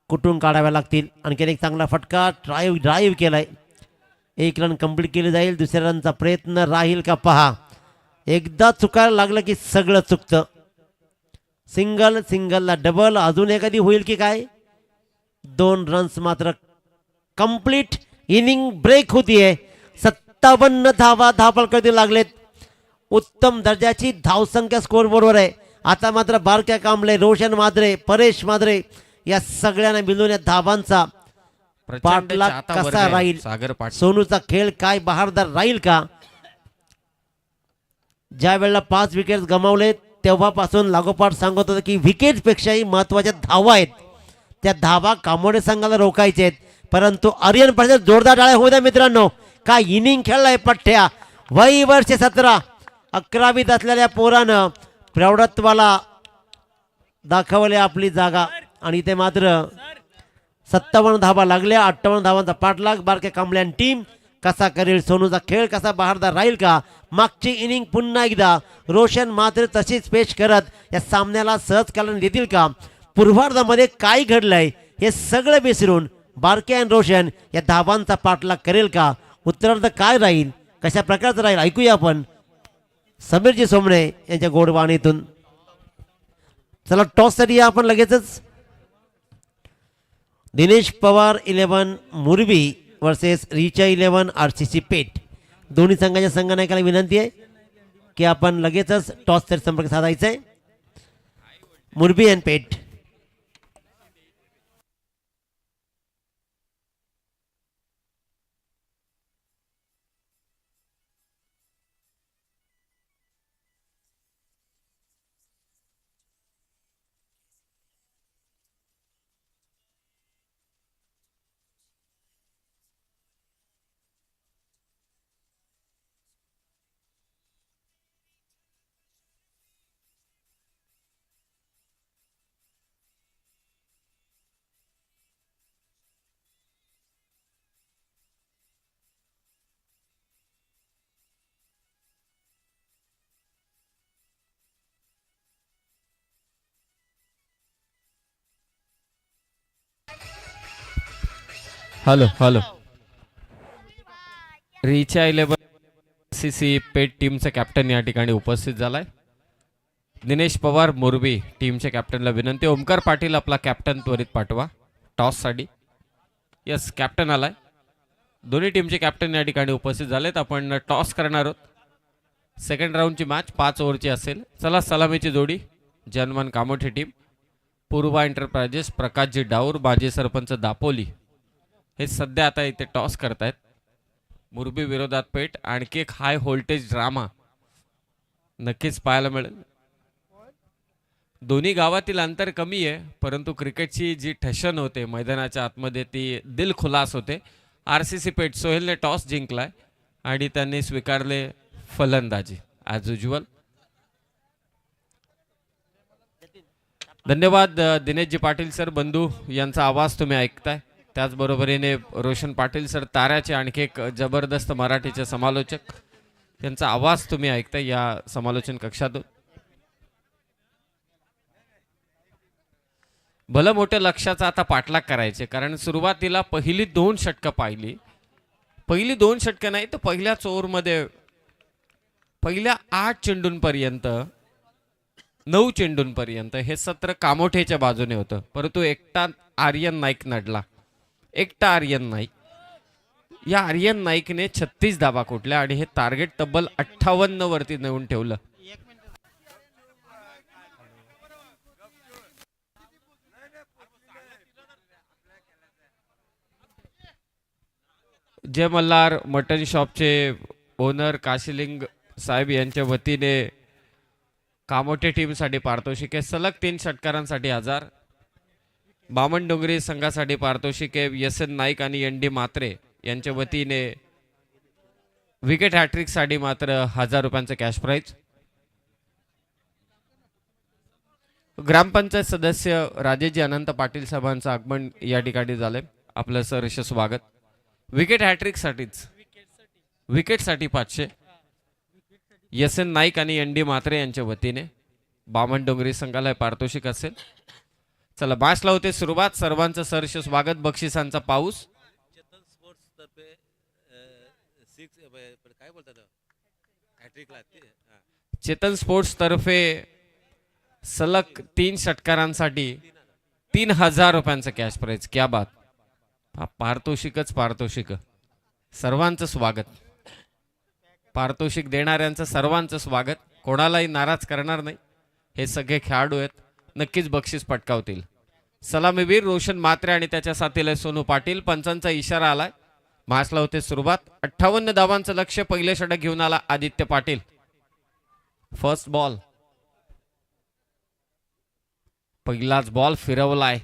कुठून काढाव्या लागतील. आणखीन एक चांगला फटका. ड्राईव्ह केलाय. 1 रन कंप्लीट केली जाईल. दुसऱ्या रनचा प्रयत्न राहील का पहा. एकदा चुकायला लागलं की सगळं चुकतं. सिंगलला डबल, अजून एखादी होईल की काय. 2 रन्स मात्र कंप्लीट. इनिंग ब्रेक होतीये. 57 धावा धापलकरती लागलेत. उत्तम दर्जाची धावसंख्या स्कोरबोर्डवर आहे. आता मात्र बारक्या कांबळे, रोशन माद्रे, परेश माद्रे या सगळ्यांना मिळून या धावांचा पाठलाग कसा राहील. सोनूचा खेळ काय बहारदार राहील का. ज्या वेळेला 5 विकेट गमावले तेव्हापासून लागोपाठ सांगत होतं की विकेटपेक्षाही महत्वाच्या धावा आहेत. त्या धावा कामोडे संघाला रोखायचे आहेत. परंतु आर्यन पाटील जोरदार टाळ्या होऊ द्या मित्रांनो. काय इनिंग खेळलाय पठ्ठ्या. वय वर्ष 17. 11वीत असलेल्या पोरानं प्रौढत्वाला दाखवले आपली जागा. आणि इथे मात्र 57 धावा लागल्या. 58 धावांचा पाठलाग. बारक्या कांबळ्यान टीम कसा करेल. सोनूचा खेळ कसा बहारदार राहील का. मागची इनिंग पुन्हा एकदा रोशन मात्र तशीच पेश करत या सामन्याला सहज कालन देतील का. पूर्वार्धामध्ये काय घडलंय हे सगळं विसरून बारके आणि रोशन या धावांचा पाठलाग करेल का. उत्तरार्ध काय राहील, कशा प्रकारचं राहील ऐकूया आपण समीरजी सोमणे यांच्या गोडवाणीतून. चला टॉससाठी आपण लगेचच. दिनेश पवार 11 मुरबी वर्सेस रिचा 11 RCC पेठ. दोन्ही संघाच्या संघनायकाला विनंती आहे की आपण लगेचच टॉससाठी संपर्क साधायचा आहे. मुरबी आणि Peth. Hello hello. Richa 11 RCC पेट टीमचा कॅप्टन या ठिकाणी उपस्थित झालाय. दिनेश पवार मोरबी टीमच्या कॅप्टनला विनंती. ओमकार पाटील आपला कॅप्टन त्वरित पाठवा टॉससाठी. यस, कॅप्टन आलाय. दोन्ही टीमचे कॅप्टन या ठिकाणी उपस्थित झालेत. आपण टॉस करणार आहोत. सेकंड राऊंडची मॅच 5 ओव्हरची असेल. चला, सलामीची जोडी जनमन कामोठे टीम, पूर्वा एंटरप्राइजेस प्रकाशजी डाऊर, माजी सरपंच दापोली, हे सध्या आता इथे टॉस करतायत. मुरबी विरोधात पेठ. आणखी एक हाय व्होल्टेज ड्रामा नक्कीच पाहायला मिळेल. दोन्ही गावातील अंतर कमी आहे, परंतु क्रिकेटची जी ठशन होते मैदानाच्या आतमध्ये ती दिलखुलास होते. RCC पेठ सोहेलने टॉस जिंकलाय आणि त्यांनी स्वीकारले फलंदाजी ॲज युज्युअल. धन्यवाद दिनेशजी पाटील सर, बंधू यांचा आवाज तुम्ही ऐकताय. त्याचबरोबरीने रोशन पाटील सर, ताऱ्याचे आणखी एक जबरदस्त मराठीचे समालोचक, यांचा आवाज तुम्ही ऐकताय या समालोचन कक्षातून. भलं मोठ्या लक्ष्याचा आता पाठलाग करायचे, कारण सुरुवातीला पहिली 2 षटकं पाहिली. पहिली 2 षटकं नाही तर पहिल्याच ओव्हरमध्ये पहिल्या 8 चेंडूंपर्यंत 9 चेंडूंपर्यंत हे सत्र कामोठेच्या बाजूने होतं. परंतु एकटा आर्यन नाईक नडला. एकटा आर्यन नाईक, या आर्यन नाईकने 36 धावा कोटल्या आणि हे टार्गेट तब्बल 58 वरती नेऊन ठेवलं. जय मल्हार मटन शॉपचे ओनर काशिलिंग साहेब यांच्या वतीने कामोठे टीमसाठी पारितोषिक आहे. सलग 3 षटकारांसाठी 1000. बामण डोंगरी संघासाठी पारितोषिक आहे. SN नाईक आणि ND मात्रे यांच्या वतीने विकेट हॅट्रिकसाठी मात्र 1000 रुपयांचं कॅश प्राईज. ग्रामपंचायत सदस्य राजेशजी अनंत पाटील साहेबांचं आगमन या ठिकाणी झालंय. आपलं सहर्ष स्वागत. विकेट हॅट्रिकसाठीच, विकेटसाठी 500 SN नाईक आणि ND मात्रे यांच्या वतीने बामण डोंगरी संघाला पारितोषिक असेल. चला, मॅचला होते सुरुवात. सर्वांचं सहर्ष स्वागत. बक्षिसांचा पाऊस. चेतन स्पोर्ट्स तर्फे सलग 3 षटकारांसाठी 3000 रुपयांचं कॅश प्राईज. क्या बात. पारितोषिकच पारितोषिक. सर्वांचं स्वागत. पारितोषिक देणाऱ्यांचं सर्वांचं स्वागत. कोणालाही नाराज करणार नाही. हे सगळे खेळाडू आहेत, नक्कीच बक्षीस पटकावतील. सलामीवीर रोशन मात्रे आणि त्याच्या साथीला सोनू पाटील. पंचांचा इशारा आलाय. मॅचला होते सुरुवात. 58 धावांचं लक्ष्य. पहिले षटक घेऊन आला आदित्य पाटील. First ball. पहिलाच बॉल फिरवलाय,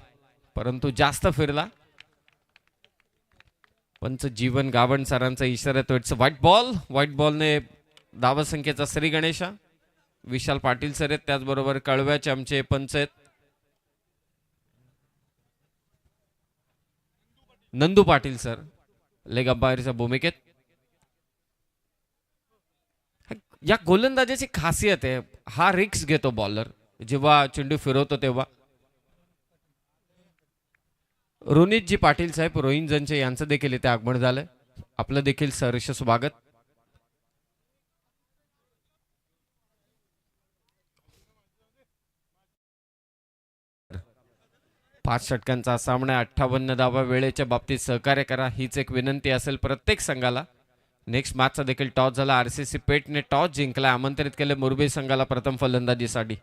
परंतु जास्त फिरला. पंच जीवन गावण सरांचा इशारा तो इट्स व्हाईट बॉल. व्हाईट बॉलने धावसंख्येचा श्री गणेशा विशाल पाटील सर आहेत. त्याचबरोबर कळव्याचे आमचे पंच आहेत नंदू पाटील सर लेग अंपायरच्या भूमिकेत. या गोलंदाजाची खासियत आहे, हा रिक्स घेतो बॉलर जेव्हा चेंडू फिरवतो तेव्हा. रोनितजी पाटील साहेब रोहिंजनचे यांचं देखील इथे आगमन झालंय. आपलं देखील सहर्ष स्वागत. पाच षटकांचा सामना. 58 धावा. वेळेच्या बाबतीत सहकार्य करा हीच एक विनंती असेल प्रत्येक संघाला. नेक्स्ट मॅचचा देखील टॉस झाला. RCC पेठने टॉस जिंकला. आमंत्रित केले मुरबी संघाला प्रथम फलंदाजीसाठी.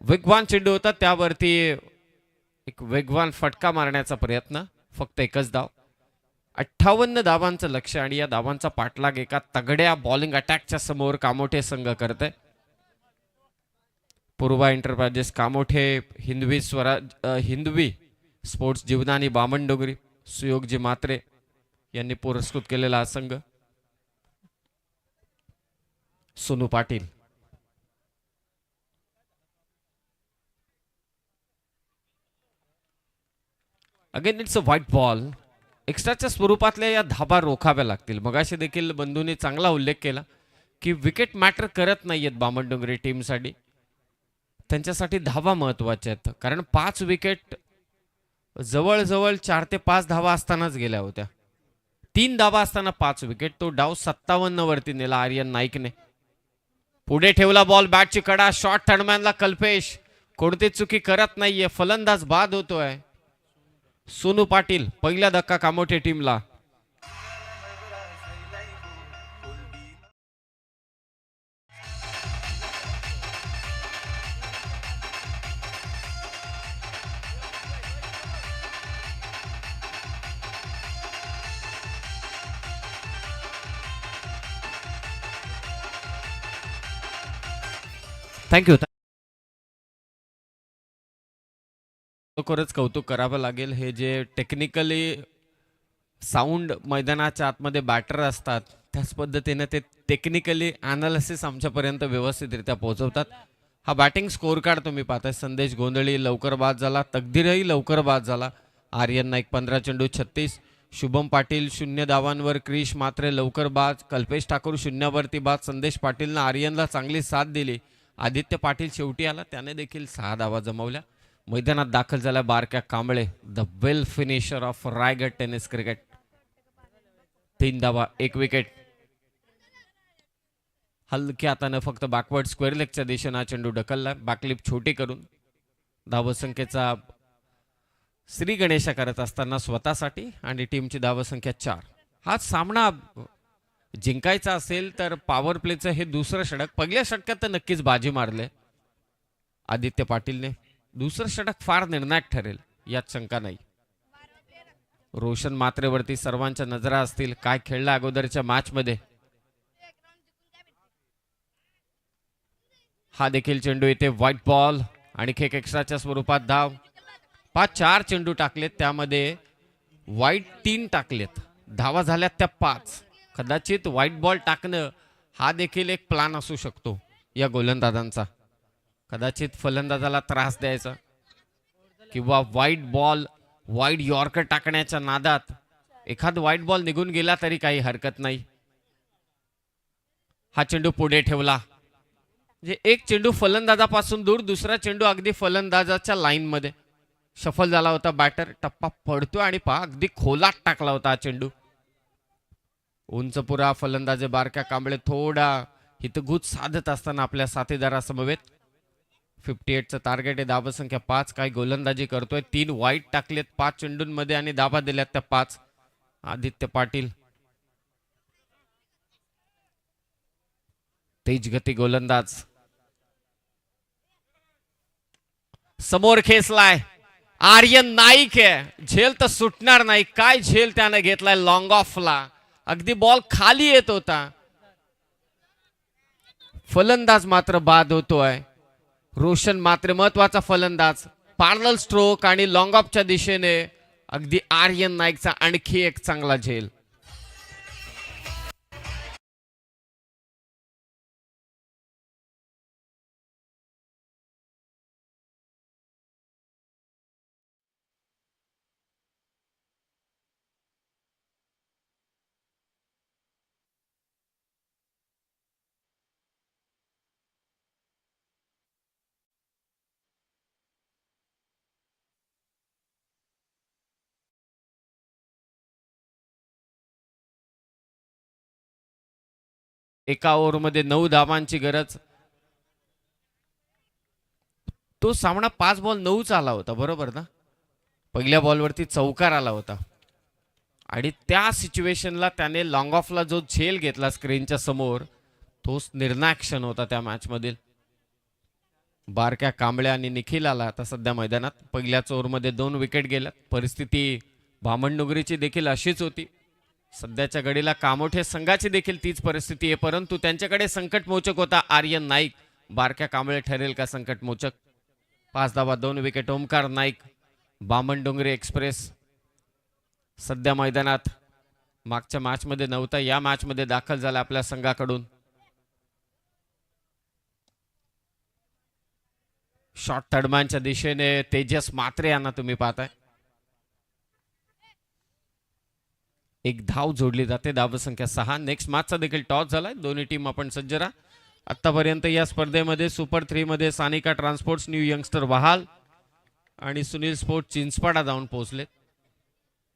वेगवान चेंडू होता, त्यावरती एक वेगवान फटका मारण्याचा प्रयत्न. फक्त एकच धाव. 58 धावांचं लक्ष्य आणि या धावांचा पाठलाग एका तगड्या बॉलिंग अटॅकच्या समोर कामोठे संघ करते. पूर्वा एंटरप्राइजेस कामोठे, हिंदवी स्पोर्ट्स जीवनानी बामण डोंगरी, सुयोगजी मात्रे यांनी पुरस्कृत केलेला हा संघ. Sonu Patil. Again it's a wide ball. एक्स्ट्राच्या स्वरूपातल्या या धाबा रोखाव्या लागतील. मगाशी देखील बंधूंनी चांगला उल्लेख केला की विकेट मॅटर करत नाहीयेत बामण डोंगरी टीमसाठी. त्यांच्यासाठी धावा महत्वाच्या आहेत, कारण 5 विकेट जवळजवळ 4 ते 5 धावा असतानाच गेल्या होत्या. 3 धावा असताना 5 विकेट. तो डाव 57 वरती नेला आर्यन नाईकने. पुढे ठेवला बॉल, बॅटची कडा, शॉट थर्डमॅनला कल्पेश कोणती चुकी करत नाहीये, फलंदाज बाद होतोय. सोनू पाटील पहिला धक्का कामोठे टीमला. थँक्यू. खरोखरच कौतुक करावं लागेल. हे जे टेक्निकली साऊंड मैदानाच्या आतमध्ये बॅटर असतात त्याच पद्धतीने ते टेक्निकली अनालिसिस आमच्यापर्यंत व्यवस्थितरित्या पोहोचवतात. हा बॅटिंग स्कोर कार्ड तुम्ही पाहताय. संदेश गोंधळी लवकर बाद झाला, तकदीरही लवकर बाद झाला. आर्यन नाईक 15 चेंडू 36. शुभम पाटील 0 धावांवर, क्रिश मात्रे लवकर बाद, कल्पेश ठाकूर 0 वरती बाद. संदेश पाटीलनं आर्यनला चांगली साथ दिली. आदित्य पाटील शेवटी आला, त्याने देखील 6 धावा जमवल्या. मैदानात दाखल झाला बारक्या Kamble, the well finisher of Raigad tennis cricket. 3 धावा 1 विकेट. हलक्या हाताने फक्त बॅकवर्ड स्क्वेअर लेगच्या दिशेने हा चेंडू ढकलला, बॅकलिप छोटी करून. धावसंख्येचा श्री गणेशा करत असताना स्वतःसाठी आणि टीमची धावसंख्या 4. हा सामना जिंकायचा असेल तर पॉवर प्लेचं हे दुसरं षटक, पहिल्या षटकात तर नक्कीच बाजी मारले आदित्य पाटीलने. दुसरं षटक फार निर्णायक ठरेल यात शंका नाही. रोशन मात्रेवरती सर्वांच्या नजरा असतील. काय खेळला अगोदरच्या मॅच मध्ये. हा देखील चेंडू येते व्हाईट बॉल आणि खेक एक्स्ट्राच्या स्वरूपात धाव. 4 चेंडू टाकलेत, त्यामध्ये व्हाईट 3 टाकलेत, धावा झाल्यात त्या 5. कदाचित व्हाईट बॉल टाकणं हा देखील एक प्लान असू शकतो या गोलंदाजांचा. कदाचित फलंदाजाला त्रास द्यायचा किंवा व्हाईट बॉल, व्हाईट यॉर्कर टाकण्याच्या नादात एखाद व्हाईट बॉल निघून गेला तरी काही हरकत नाही. हा चेंडू पुढे ठेवला, म्हणजे एक चेंडू फलंदाजापासून दूर, दुसरा चेंडू अगदी फलंदाजाच्या लाईन मध्ये. शफल झाला होता बॅटर, टप्पा पडतो आणि पहा अगदी खोलात टाकला होता हा चेंडू. उंचपुरा फलंदाजे बारक्या कांबळे थोडा हितगुज साधत असताना आपल्या साथीदारासमवेत. 58चं टार्गेट आहे, धावसंख्या 5. काही गोलंदाजी करतोय, 3 वाईट टाकलेत 5 चेंडूंमध्ये आणि धावा दिल्यात त्या 5. आदित्य पाटील तेजगती गोलंदाज समोर खेचलाय. आर्यन नाईक आहे, झेल तर सुटणार नाही. काय झेल त्याने घेतलाय लॉंग ऑफला, अगदी बॉल खाली येत होता. फलंदाज मात्र बाद होतोय. रोशन मात्र महत्वाचा फलंदाज. पॅरलल स्ट्रोक आणि लॉंग ऑफच्या दिशेने अगदी आर्यन नाईकचा आणखी एक चांगला झेल. एका ओव्हरमध्ये 9 धावांची गरज. तो सामना 5 बॉल 9 आला होता, बरोबर ना. पहिल्या बॉलवरती चौकार आला होता आणि त्या सिच्युएशनला त्याने लॉंग ऑफला जो झेल घेतला स्क्रीनच्या समोर, तोच निर्णायक क्षण होता त्या मॅच मधील. बारक्या कांबळ्या आणि निखिल आला आता सध्या मैदानात. पहिल्याच ओव्हरमध्ये 2 विकेट गेल्यात. परिस्थिती भामणडोंगरीची देखील अशीच होती. सध्याच्या घडीला कामोठे संघाची देखील तीच परिस्थिती आहे, परंतु त्यांच्याकडे संकटमोचक होता आर्यन नाईक. बारक्या कांबळे ठरेल का संकटमोचक. 5 धावा 2 विकेट. ओमकार नाईक, बामणडोंगरी एक्सप्रेस सध्या मैदानात. मागच्या मॅच मध्ये नव्हता, या मॅच मध्ये दाखल झाला आपल्या संघाकडून. शॉट थर्डमॅनच्या दिशेने तेजस मात्रे यांना तुम्ही पाहताय. एक धाव जोडली जाते, धावसंख्या 6. नेक्स्ट मॅचचा देखील टॉस झालाय. दोन्ही टीम आपण सज्ज राहा. आतापर्यंत या स्पर्धेमध्ये सुपर 3 मध्ये सानिका ट्रान्सपोर्ट्स न्यू यंगस्टर वहाल आणि सुनील स्पोर्ट चिंचपाडा जाऊन पोहोचले.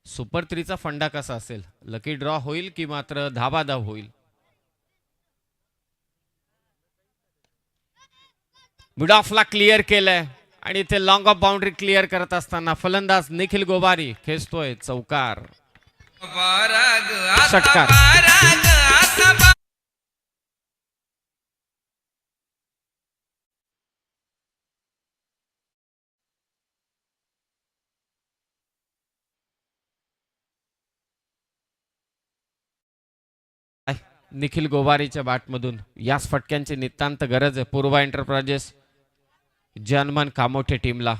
सुपर 3चा फंडा कसा असेल, लकी ड्रॉ होईल की मात्र धाबाधाव होईल. मिड ऑफला क्लिअर केलंय आणि इथे लॉंग ऑफ बाउंड्री क्लिअर करत असताना फलंदाज निखिल गोबारी खेचतोय चौकार, षटकार. निखिल गोवारीच्या बॅटमधून याच फटक्यांची नितांत गरज आहे पूर्वा एंटरप्राइजेस जनमन कामोठे टीमला.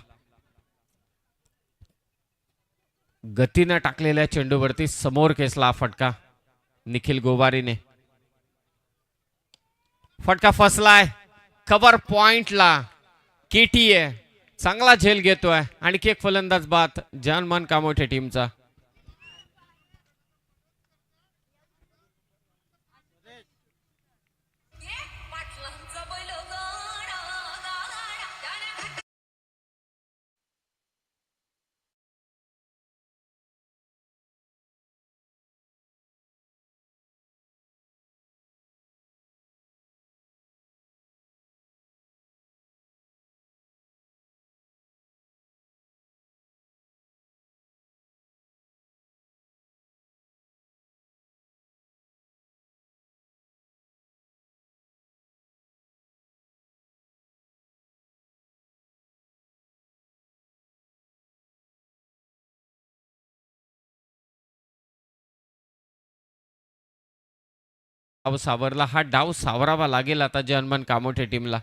गतीनं टाकलेल्या चेंडूवरती समोर खेचला फटका निखिल गोवारीने. फटका फसलाय कव्हर पॉइंटला. केटी आहे, चांगला झेल घेतोय. आणखी एक फलंदाज बाद जनमन कामोठे टीमचा. डाव सावरला. हा डाव सावरावा लागेल आता जनमन कामोठे टीमला.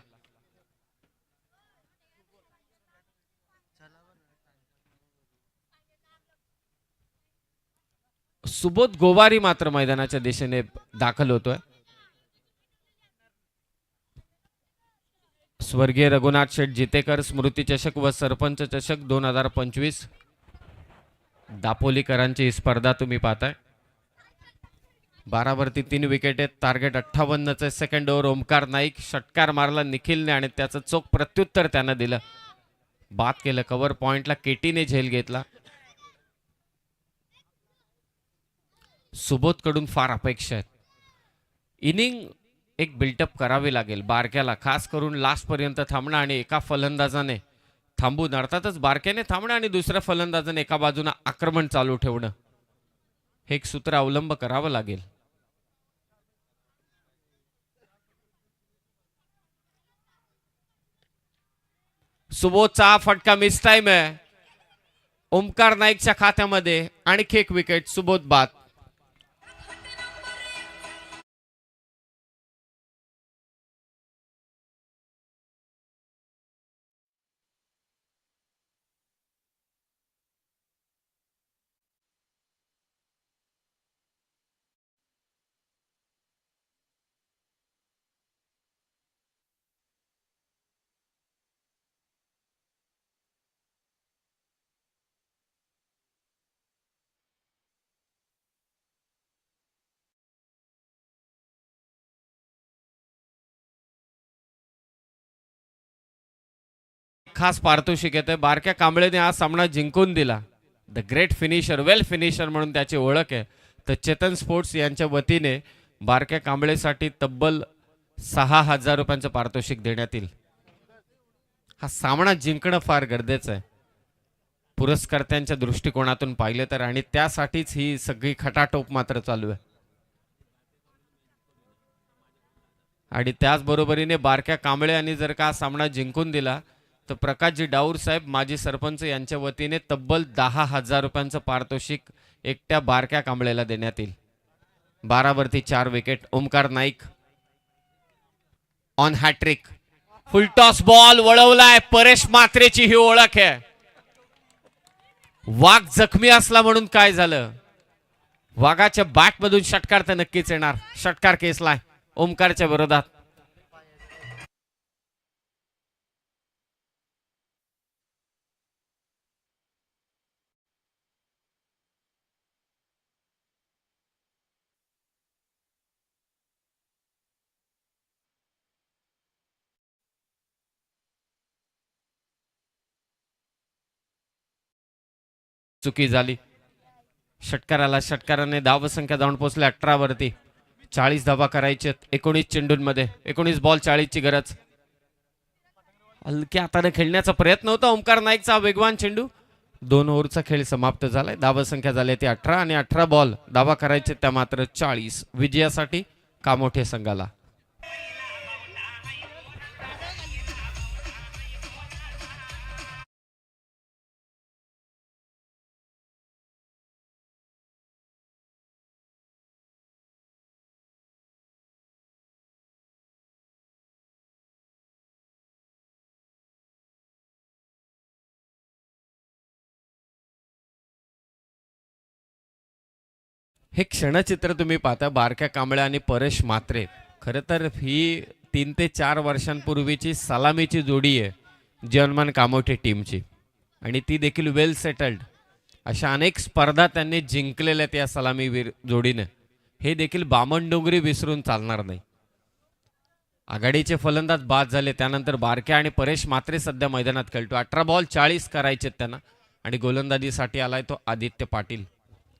सुबोध गोवारी मात्र मैदानाच्या दिशेने दाखल होतोय. स्वर्गीय रघुनाथ शेठ जितेकर स्मृती चषक व सरपंच चषक 2025 दापोलीकरांची ही स्पर्धा तुम्ही पाहताय. 12 वरती 3 विकेट आहेत. टार्गेट 58चे. Second over Omkar Naik. षटकार मारला निखिलने आणि त्याचं चोख प्रत्युत्तर त्यानं दिलं. बाद केलं. कव्हर पॉइंटला केटीने झेल घेतला. सुबोध कडून फार अपेक्षा आहेत. इनिंग एक बिल्टअप करावी लागेल बारक्याला, खास करून लास्ट पर्यंत थांबणं आणि एका फलंदाजाने थांबून, अर्थातच बारक्याने थांबणं आणि दुसऱ्या फलंदाजाने एका बाजूने आक्रमण चालू ठेवणं, हे एक सूत्र अवलंब करावं लागेल. सुबोधचा फटका मिस टाइम आहे. ओमकार नाईकच्या खात्यामध्ये आणखी एक विकेट. सुबोध बाद. खास पारितोषिक येते. बारक्या कांबळेने हा सामना जिंकून दिला. The great finisher, well finisher म्हणून त्याची ओळख आहे. तर चेतन स्पोर्ट्स यांच्या वतीने बारक्या कांबळेसाठी तब्बल 6,000 रुपयांचं पारितोषिक देण्यात येईल. हा सामना जिंकणं फार गरजेचं आहे पुरस्कर्त्यांच्या दृष्टिकोनातून पाहिलं तर, आणि त्यासाठीच ही सगळी खटाटोप मात्र चालू आहे. आणि त्याचबरोबरीने बारक्या कांबळे यांनी जर का सामना जिंकून दिला तर प्रकाशजी डाऊर साहेब माजी सरपंच यांच्या वतीने तब्बल 10,000 रुपयांचं पारितोषिक एकट्या बारक्या कांबळेला देण्यात येईल. 12 वरती 4 wicket. Omkar Naik on hat trick. Full toss ball वळवलाय. परेश मात्रेची ही ओळख आहे. वाघ जखमी असला म्हणून काय झालं, वाघाच्या बॅट मधून षटकार तर नक्कीच येणार. षटकार केसलाय ओमकारच्या विरोधात. चुकी झाली. षटकाराला, षटकाराने धावसंख्या जाऊन पोहोचले 18 वरती. 40 धावा करायचे 19 चेंडूंमध्ये. 19 बॉल 40 ची गरज. हलक्या हाताने खेळण्याचा प्रयत्न होता ओमकार नाईकचा वेगवान चेंडू. 2 ओव्हरचा खेळ समाप्त झालाय. धावसंख्या झाली ती 18 आणि 18 बॉल धावा करायचे त्या मात्र 40. विजयासाठी कामोठे संघाला. हे क्षणचित्र तुम्ही पाहता बारक्या कांबळे आणि परेश म्हात्रे. खरं तर ही 3 ते 4 वर्षांपूर्वीची सलामीची जोडी आहे जर्मन कामोठे टीमची आणि ती देखील वेल सेटल्ड. अशा अनेक स्पर्धा त्यांनी जिंकलेल्या त्या सलामीवीर जोडीने. हे देखील बामणडोंगरी विसरून चालणार नाही. आघाडीचे फलंदाज बाद झाले त्यानंतर बारक्या आणि परेश म्हात्रे सध्या मैदानात खेळतो. 18 बॉल 40 करायचे त्यांना आणि गोलंदाजीसाठी आलाय तो आदित्य पाटील.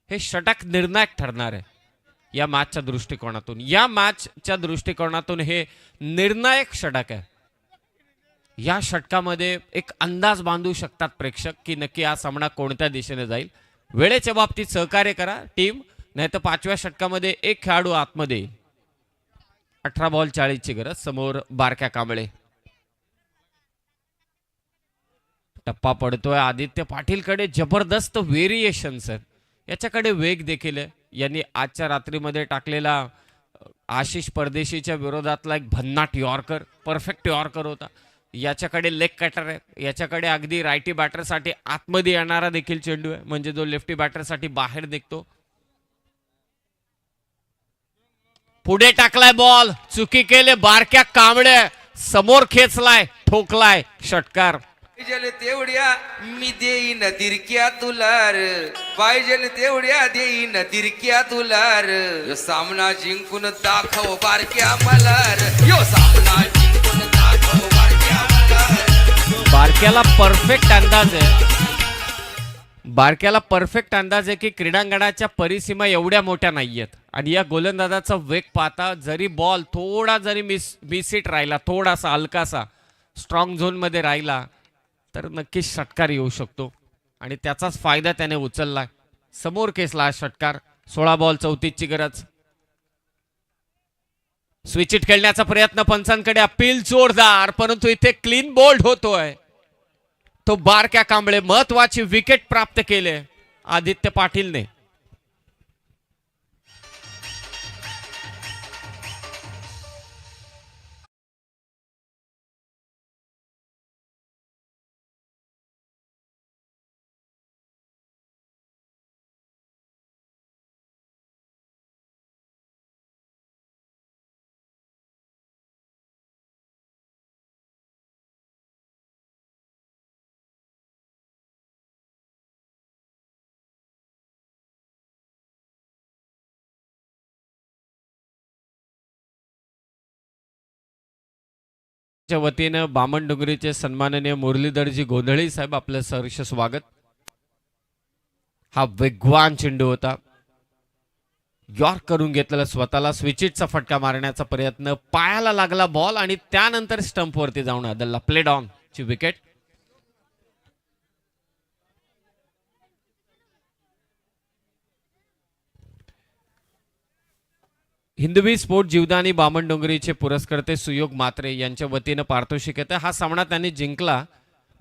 हे षटक निर्णायक ठरणार आहे या मॅचच्या दृष्टिकोनातून. या मॅचच्या दृष्टिकोनातून हे निर्णायक षटक आहे. या षटकामध्ये एक अंदाज बांधू शकतात प्रेक्षक की नक्की हा सामना कोणत्या दिशेने जाईल. वेळेच्या बाबतीत सहकार्य करा टीम, नाही तर 5व्या षटकामध्ये एक खेळाडू आतमध्ये येईल. 18 बॉल 40 ची गरज. समोर बारक्या कांबळे. टप्पा पडतोय आदित्य पाटीलकडे. जबरदस्त व्हेरिएशन्स आहेत. याच्याकडे वेग देखील आहे. यांनी आजच्या रात्रीमध्ये टाकलेला आशिष परदेशीच्या विरोधातला एक भन्नाट यॉर्कर, परफेक्ट यॉर्कर होता. याच्याकडे लेग कटर आहे. याच्याकडे अगदी रायटी बॅटरसाठी आतमध्ये येणारा देखील चेंडू आहे, म्हणजे जो लेफ्टी बॅटरसाठी बाहेर निघतो. पुढे टाकलाय बॉल, चुकी केले बारक्या कांबळे. समोर खेचलाय, ठोकलाय, षटकार. पाहिजे तेवढ्या मी देईन दिरक्या तुलार, पाहिजे तेवढ्या देईन दिरक्या तुलार. यो सामना जिंकून दाखव बारक्या मलार, यो सामना जिंकून दाखव बारक्या मलार. बारक्याला परफेक्ट अंदाज आहे. बारक्याला परफेक्ट अंदाज आहे की क्रीडांगणाच्या परिसीमा एवढ्या मोठ्या नाहीयेत आणि या गोलंदाजाचा वेग पाहता जरी बॉल थोडा जरी मिसिट राहिला, थोडासा हलकासा स्ट्रॉंग झोन मध्ये राहिला तर नक्कीच षटकार येऊ शकतो आणि त्याचाच फायदा त्याने उचलला. समोर खेचला षटकार. 16 बॉल 34 ची गरज. स्विचिट खेळण्याचा प्रयत्न पंचांकडे. अपील जोरदार, परंतु इथे क्लीन बोल्ड होतोय तो बारक्या कांबळे. महत्वाची विकेट प्राप्त केले आदित्य पाटीलने. वतीनं बामणडोंगरीचे सन्माननीय मुरलीधरजी गोंधळी साहेब आपलं सहर्ष स्वागत. हा वेगवान चेंडू होता, यॉर्क करून घेतलेला स्वतःला. स्विचिटचा फटका मारण्याचा प्रयत्न, पायाला लागला बॉल आणि त्यानंतर स्टंप वरती जाऊन आदलला. प्लेड ऑन ची विकेट. हिंदवी स्पोर्ट जीवदानी बामणडोंगरीचे पुरस्कर्ते सुयोग म्हात्रे यांच्या वतीनं पारितोषिक येतं. हा सामना त्यांनी जिंकला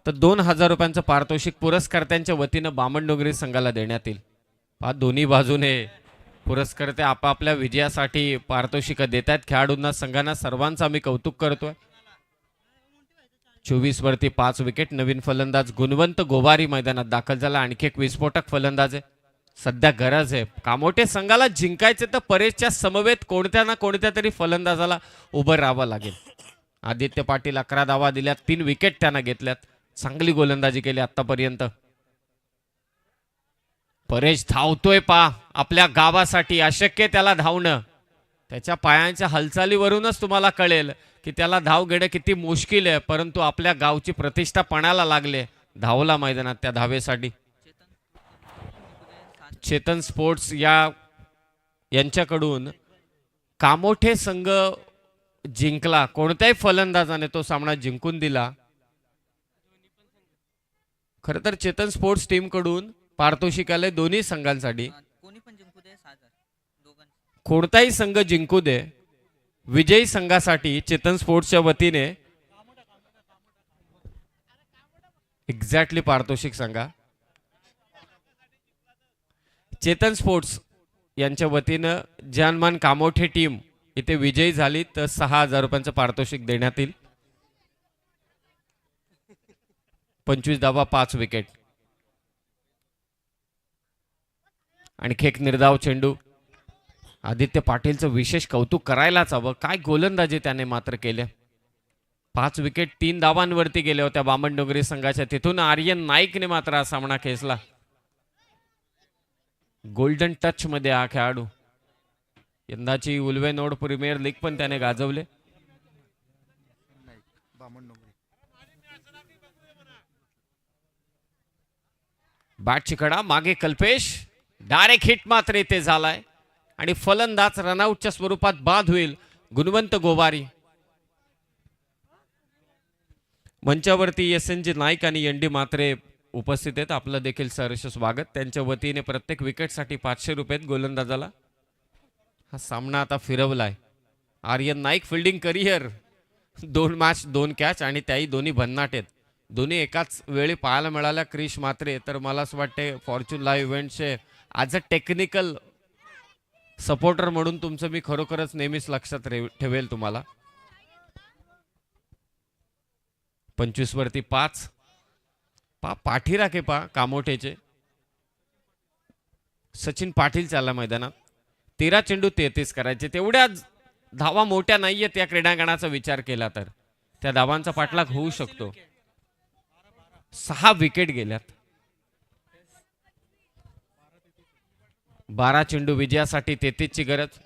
तर 2000 रुपयांचं पारितोषिक पुरस्कर्त्यांच्या वतीनं बामणडोंगरी संघाला देण्यात येईल. दोन्ही बाजूने पुरस्कर्ते आपापल्या विजयासाठी पारितोषिक देत आहेत. खेळाडूंना, संघांना, सर्वांचं आम्ही कौतुक करतोय. 24 वरती 5 विकेट. नवीन फलंदाज गुणवंत गोवारी मैदानात दाखल झाला. आणखी एक विस्फोटक फलंदाज आहे. सध्या गरज आहे कामोठे संघाला जिंकायचे तर परेशच्या समवेत कोणत्या ना कोणत्या तरी फलंदाजाला उभं राहावं लागेल. आदित्य पाटील 11 धावा दिल्यात, 3 विकेट त्यानं घेतल्यात. चांगली गोलंदाजी केली आतापर्यंत. परेश धावतोय आपल्या गावासाठी. अशक्य त्याला धावणं. त्याच्या पायांच्या हालचालीवरूनच तुम्हाला कळेल की त्याला धाव घेणं किती मुश्किल आहे, परंतु आपल्या गावची प्रतिष्ठा पणाला लागले. धावला मैदानात त्या धावेसाठी. चेतन स्पोर्ट्स यांच्याकडून कामोठे संघ जिंकला, कोणत्याही फलंदाजाने तो सामना जिंकून दिला. खर तर चेतन स्पोर्ट्स टीम कडून पारितोषिक आले दोन्ही संघांसाठी. कोणताही संघ जिंकू दे, विजयी संघासाठी चेतन स्पोर्ट्सच्या वतीने एक्झॅक्टली पारितोषिक सांगा. चेतन स्पोर्ट्स यांच्या वतीनं जानमान कामोठे टीम इथे विजयी झाली तर 6,000 रुपयांचं पारितोषिक देण्यात येईल. 25 धावा 5 विकेट. आणखी एक निर्धाव चेंडू. आदित्य पाटीलचं विशेष कौतुक करायलाच हवं, काय गोलंदाजी त्याने मात्र केले. 5 विकेट 3 धावांवरती गेल्या होत्या बामणडोंगरी संघाच्या. तिथून आर्यन नाईकने मात्र हा सामना खेचला. गोल्डन टच मध्ये हा खेळाडू. यंदाची उल्वेनोड प्रीमियर लीग पण त्याने गाजवले. बॅटची कडा मागे कल्पेश. डायरेक्ट हिट मात्र इथे झालाय आणि फलंदाज रनआउटच्या स्वरूपात बाद होईल. गुणवंत गोवारी. मंचावरती SNG नाईक आणि ND मात्रे उपस्थित आहेत. आपलं देखील सहर्ष स्वागत. त्यांच्या वतीने प्रत्येक विकेटसाठी 500 रुपये गोलंदाजाला. हा सामना आता फिरवलाय. Aryan Naik fielding career. 2 match 2 catch आणि त्याही दोन्ही भन्नाट आहेत. दोन्ही एकाच वेळी पाहायला मिळाल्या क्रिश मात्रे. तर मला असं वाटते फॉर्च्यून लाईव्ह इव्हेंटचे ॲज अ टेक्निकल सपोर्टर म्हणून तुमचं मी खरोखरच नेहमीच लक्षात ठेवेल तुम्हाला. 25 वरती 5. पाठीराखे कामोठेचे. सचिन पाटील चालला मैदानात. 13 चेंडू 33 करायचे. तेवढ्या धावा मोठ्या नाहीयेत या क्रीडांगणाचा विचार केला तर. त्या धावांचा पाठलाग होऊ शकतो. 6 विकेट गेल्यात. 12 चेंडू विजयासाठी 33 ची गरज.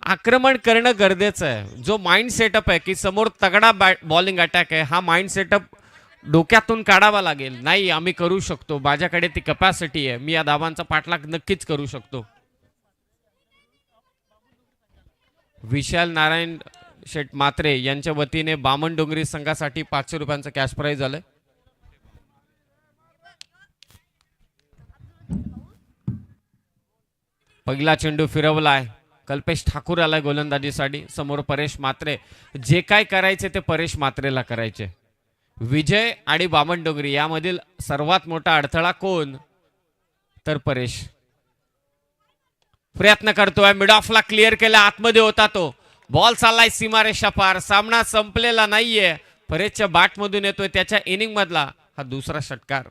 आक्रमण करणं गरजेचं आहे. जो माइंड सेटअप आहे की समोर तगडा बॉलिंग अटॅक आहे, हा माइंड सेटअप डोक्यातून काढावा लागेल. नाही, आम्ही करू शकतो, माझ्याकडे ती कॅपॅसिटी आहे, मी या धावांचा पाठलाग नक्कीच करू शकतो. विशाल नारायण शेठ मात्रे यांच्या वतीने बामणडोंगरी संघासाठी 500 रुपयांचं कॅश प्राइज आलंय. पहिला चेंडू फिरवलाय. कल्पेश ठाकूर आलाय गोलंदाजीसाठी. समोर परेश मात्रे. जे काय करायचे ते परेश मात्रेला करायचे. विजय आणि बामणडोंगरी यामधील सर्वात मोठा अडथळा कोण तर परेश. प्रयत्न करतोय. मिड ऑफला क्लिअर केला. आतमध्ये होता तो. बॉल चाललाय सीमारेषा पार. सामना संपलेला नाहीये. परेशच्या बॅट मधून येतोय त्याच्या इनिंग मधला हा दुसरा षटकार.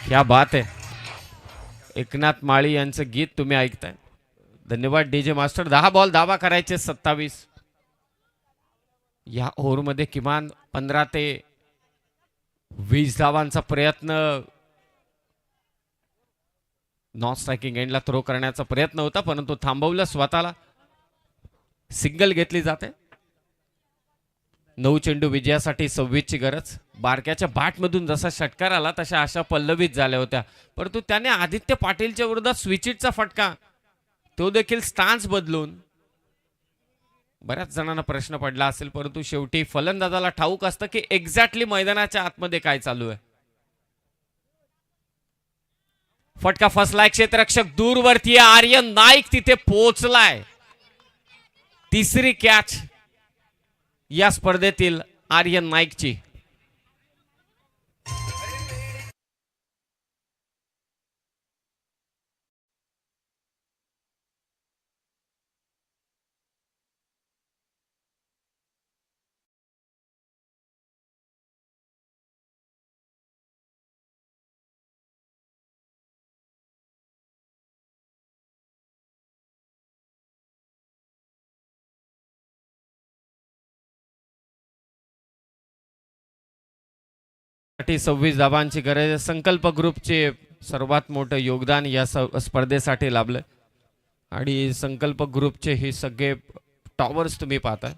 क्या बात आहे. एकनाथ माळी यांचं गीत तुम्ही ऐकताय. धन्यवाद डीजे मास्टर. 10 बॉल धावा करायचे 27. या ओव्हरमध्ये किमान 15 ते 20 धावांचा प्रयत्न नॉन स्ट्रायकिंग एंडला थ्रो करण्याचा प्रयत्न होता, परंतु थांबवलं स्वतःला. सिंगल घेतली जाते. 9 चेंडू विजयासाठी 26 ची गरज. बारक्याच्या बॅटमधून जसा षटकार आला तशा आशा पल्लवित झाल्या होत्या, परंतु त्याने आदित्य पाटीलच्या विरोधात स्विचिटचा फटका, तो देखील स्टान्स बदलून. बऱ्याच जणांना प्रश्न पडला असेल, परंतु शेवटी फलंदाजाला ठाऊक असतं की एक्झॅक्टली मैदानाच्या आतमध्ये काय चालू आहे. फटका फसलाय. क्षेत्ररक्षक दूरवरती आहे. आर्यन नाईक तिथे पोहोचलाय. तिसरी कॅच या स्पर्धेतील आर्यन नाईकची. साठी 26 धावांची गरज. संकल्प ग्रुपचे सर्वात मोठं योगदान या स्पर्धेसाठी लाभलं आणि संकल्प ग्रुपचे हे सगळे टॉवर्स तुम्ही पाहताय.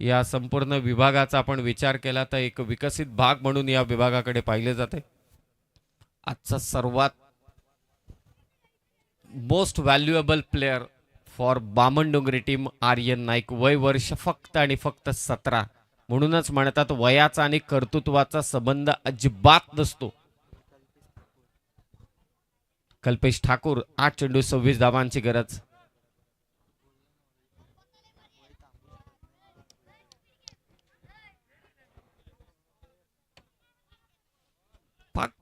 या संपूर्ण विभागाचा आपण विचार केला तर एक विकसित भाग म्हणून या विभागाकडे पाहिले जाते. आजचा सर्वात most valuable player for Bamandongari team Aryan Naik. वय वर्ष फक्त आणि फक्त 17. म्हणूनच म्हणतात वयाचा आणि कर्तृत्वाचा संबंध अजिबात नसतो. कल्पेश ठाकूर 8 चेंडू 26 धावांची गरज.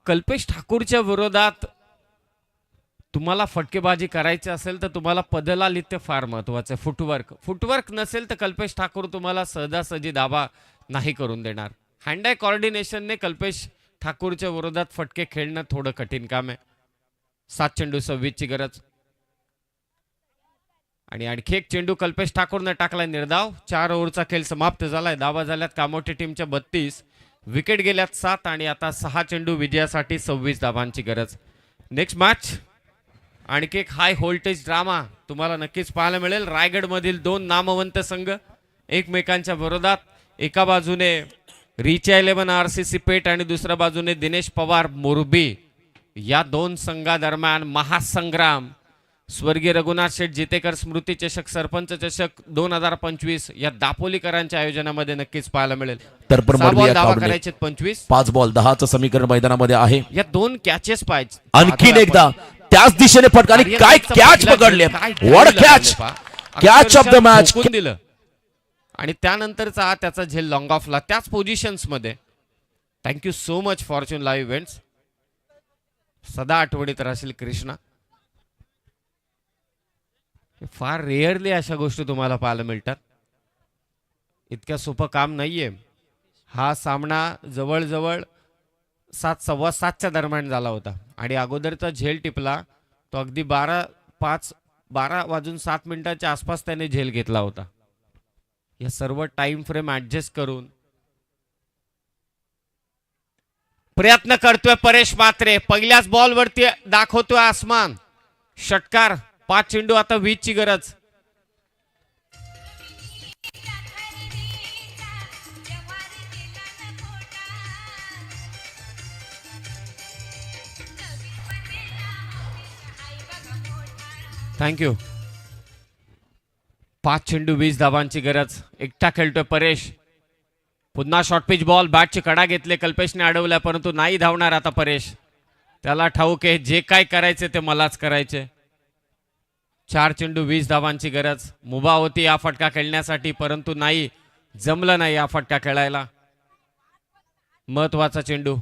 कल्पेश ठाकूरच्या विरोधात तुम्हाला फटकेबाजी करायची असेल तर तुम्हाला पदलालित्य फार महत्वाचं आहे. फुटवर्क नसेल तर कल्पेश ठाकूर तुम्हाला सहजासहजी धावा नाही करून देणार. हँड आय कॉर्डिनेशनने कल्पेश ठाकूरच्या विरोधात फटके खेळणं थोडं कठीण काम आहे. 7 चेंडू 26 ची गरज. आणि आणखी एक चेंडू कल्पेश ठाकूरने टाकलाय निर्धाव. 4 ओव्हरचा खेळ समाप्त झालाय. धावा झाल्यात कामोठी टीमच्या 32, विकेट गेल्यात 7 आणि आता 6 चेंडू विजयासाठी 26 धावांची गरज. नेक्स्ट मॅच आणखी एक हाय व्होल्टेज ड्रामा तुम्हाला नक्कीच पाहायला मिळेल. रायगडमधील 2 नामवंत संघ एकमेकांच्या विरोधात. एका बाजूने रिचा 11 RCC पेठ आणि दुसऱ्या बाजूने दिनेश पवार मोरबी. या 2 संघादरम्यान महासंग्राम. स्वर्गीय रघुनाथ शेठ जितेकर स्मृती चषक, सरपंच चषक 2025 या दापोलीकरांच्या आयोजनामध्ये नक्कीच पाहायला मिळेल. तर धावा करायचे 25. 5 बॉल 10चं समीकरण मैदानामध्ये आहे. या 2 कॅचेस पाहिजे. आणखीन एकदा त्याच दिशेने फटका आणि काय कॅच पकडले. What catch, catch of the match दिलं. आणि त्यानंतरचा हा त्याचा झेल लॉंग ऑफला त्याच पोझिशन्स मध्ये. Thank you so much Fortune live events. सदा आठवणीत राहशील कृष्णा. फार रेअरली अशा गोष्टी तुम्हाला पाहायला मिळतात. इतक्या सोपं काम नाहीये. हा सामना जवळजवळ 7, 7:15च्या दरम्यान झाला होता आणि अगोदरचा झेल टिपला तो अगदी 12 वाजून 7 मिनिटांच्या आसपास त्याने झेल घेतला होता. या सर्व टाइम फ्रेम ऍडजस्ट करून प्रयत्न करतोय परेश म्हात्रे. पहिल्याच बॉलवरती दाखवतोय आसमान. षटकार. 5 चेंडू आता 20 ची गरज. थँक्यू. 5 चेंडू 20 धावांची गरज. एकटा खेळतोय परेश. पुन्हा शॉर्ट पिच बॉल. बॅटची कडा घेतले. कल्पेशने अडवल्या परंतु नाही धावणार आता परेश. त्याला ठाऊक आहे जे काय करायचे ते मलाच करायचे. 4 चेंडू 20 धावांची गरज. मुभा होती हा फटका खेळण्यासाठी परंतु नाही जमलं नाही हा फटका खेळायला. महत्वाचा चेंडू.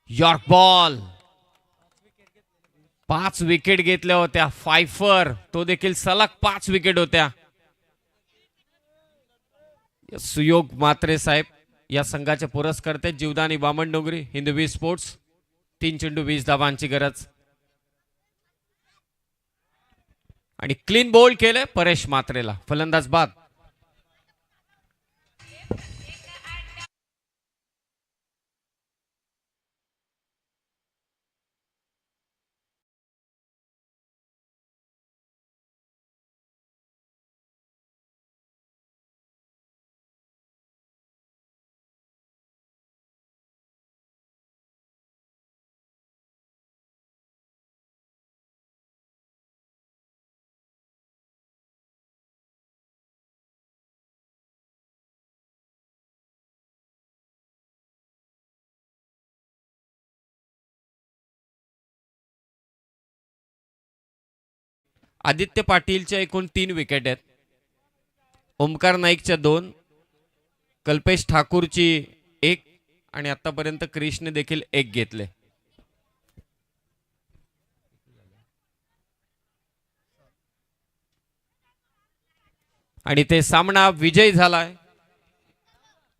York ball. 5 विकेट घेतल्या होत्या. फायफर तो देखील सलग 5 विकेट होत्या. सुयोग म्हात्रे साहेब या संघाचे पुरस्कर्ते. जीवदानी बामणडोंगरी हिंदवी स्पोर्ट्स. 3 चेंडू 20 धावांची गरज. आणि क्लीन बोल्ड केले परेश म्हात्रेला. फलंदाज बाद. आदित्य पाटीलच्या एकूण 3 विकेट आहेत. ओमकार नाईकच्या 2, कल्पेश ठाकूरची 1 आणि आतापर्यंत क्रिशने देखील 1 घेतले. आणि ते सामना विजयी झालाय.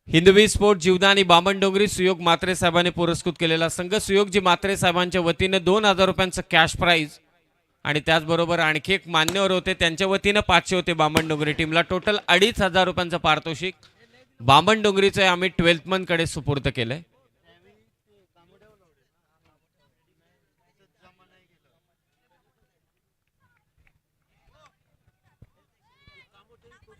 हिंदवी स्पोर्ट जीवदानी बामणडोंगरी सुयोग म्हात्रे साहेबांनी पुरस्कृत केलेला संघ. सुयोगजी म्हात्रे साहेबांच्या वतीने 2000 रुपयांचं कॅश प्राइज आणि त्याचबरोबर आणखी एक मान्यवर होते त्यांच्या वतीने 500 होते बामणडोंगरी टीमला. टोटल 2500 रुपयांचं पारितोषिक बामणडोंगरीचे आम्ही 12th मन कडे सुपूर्द केलंय.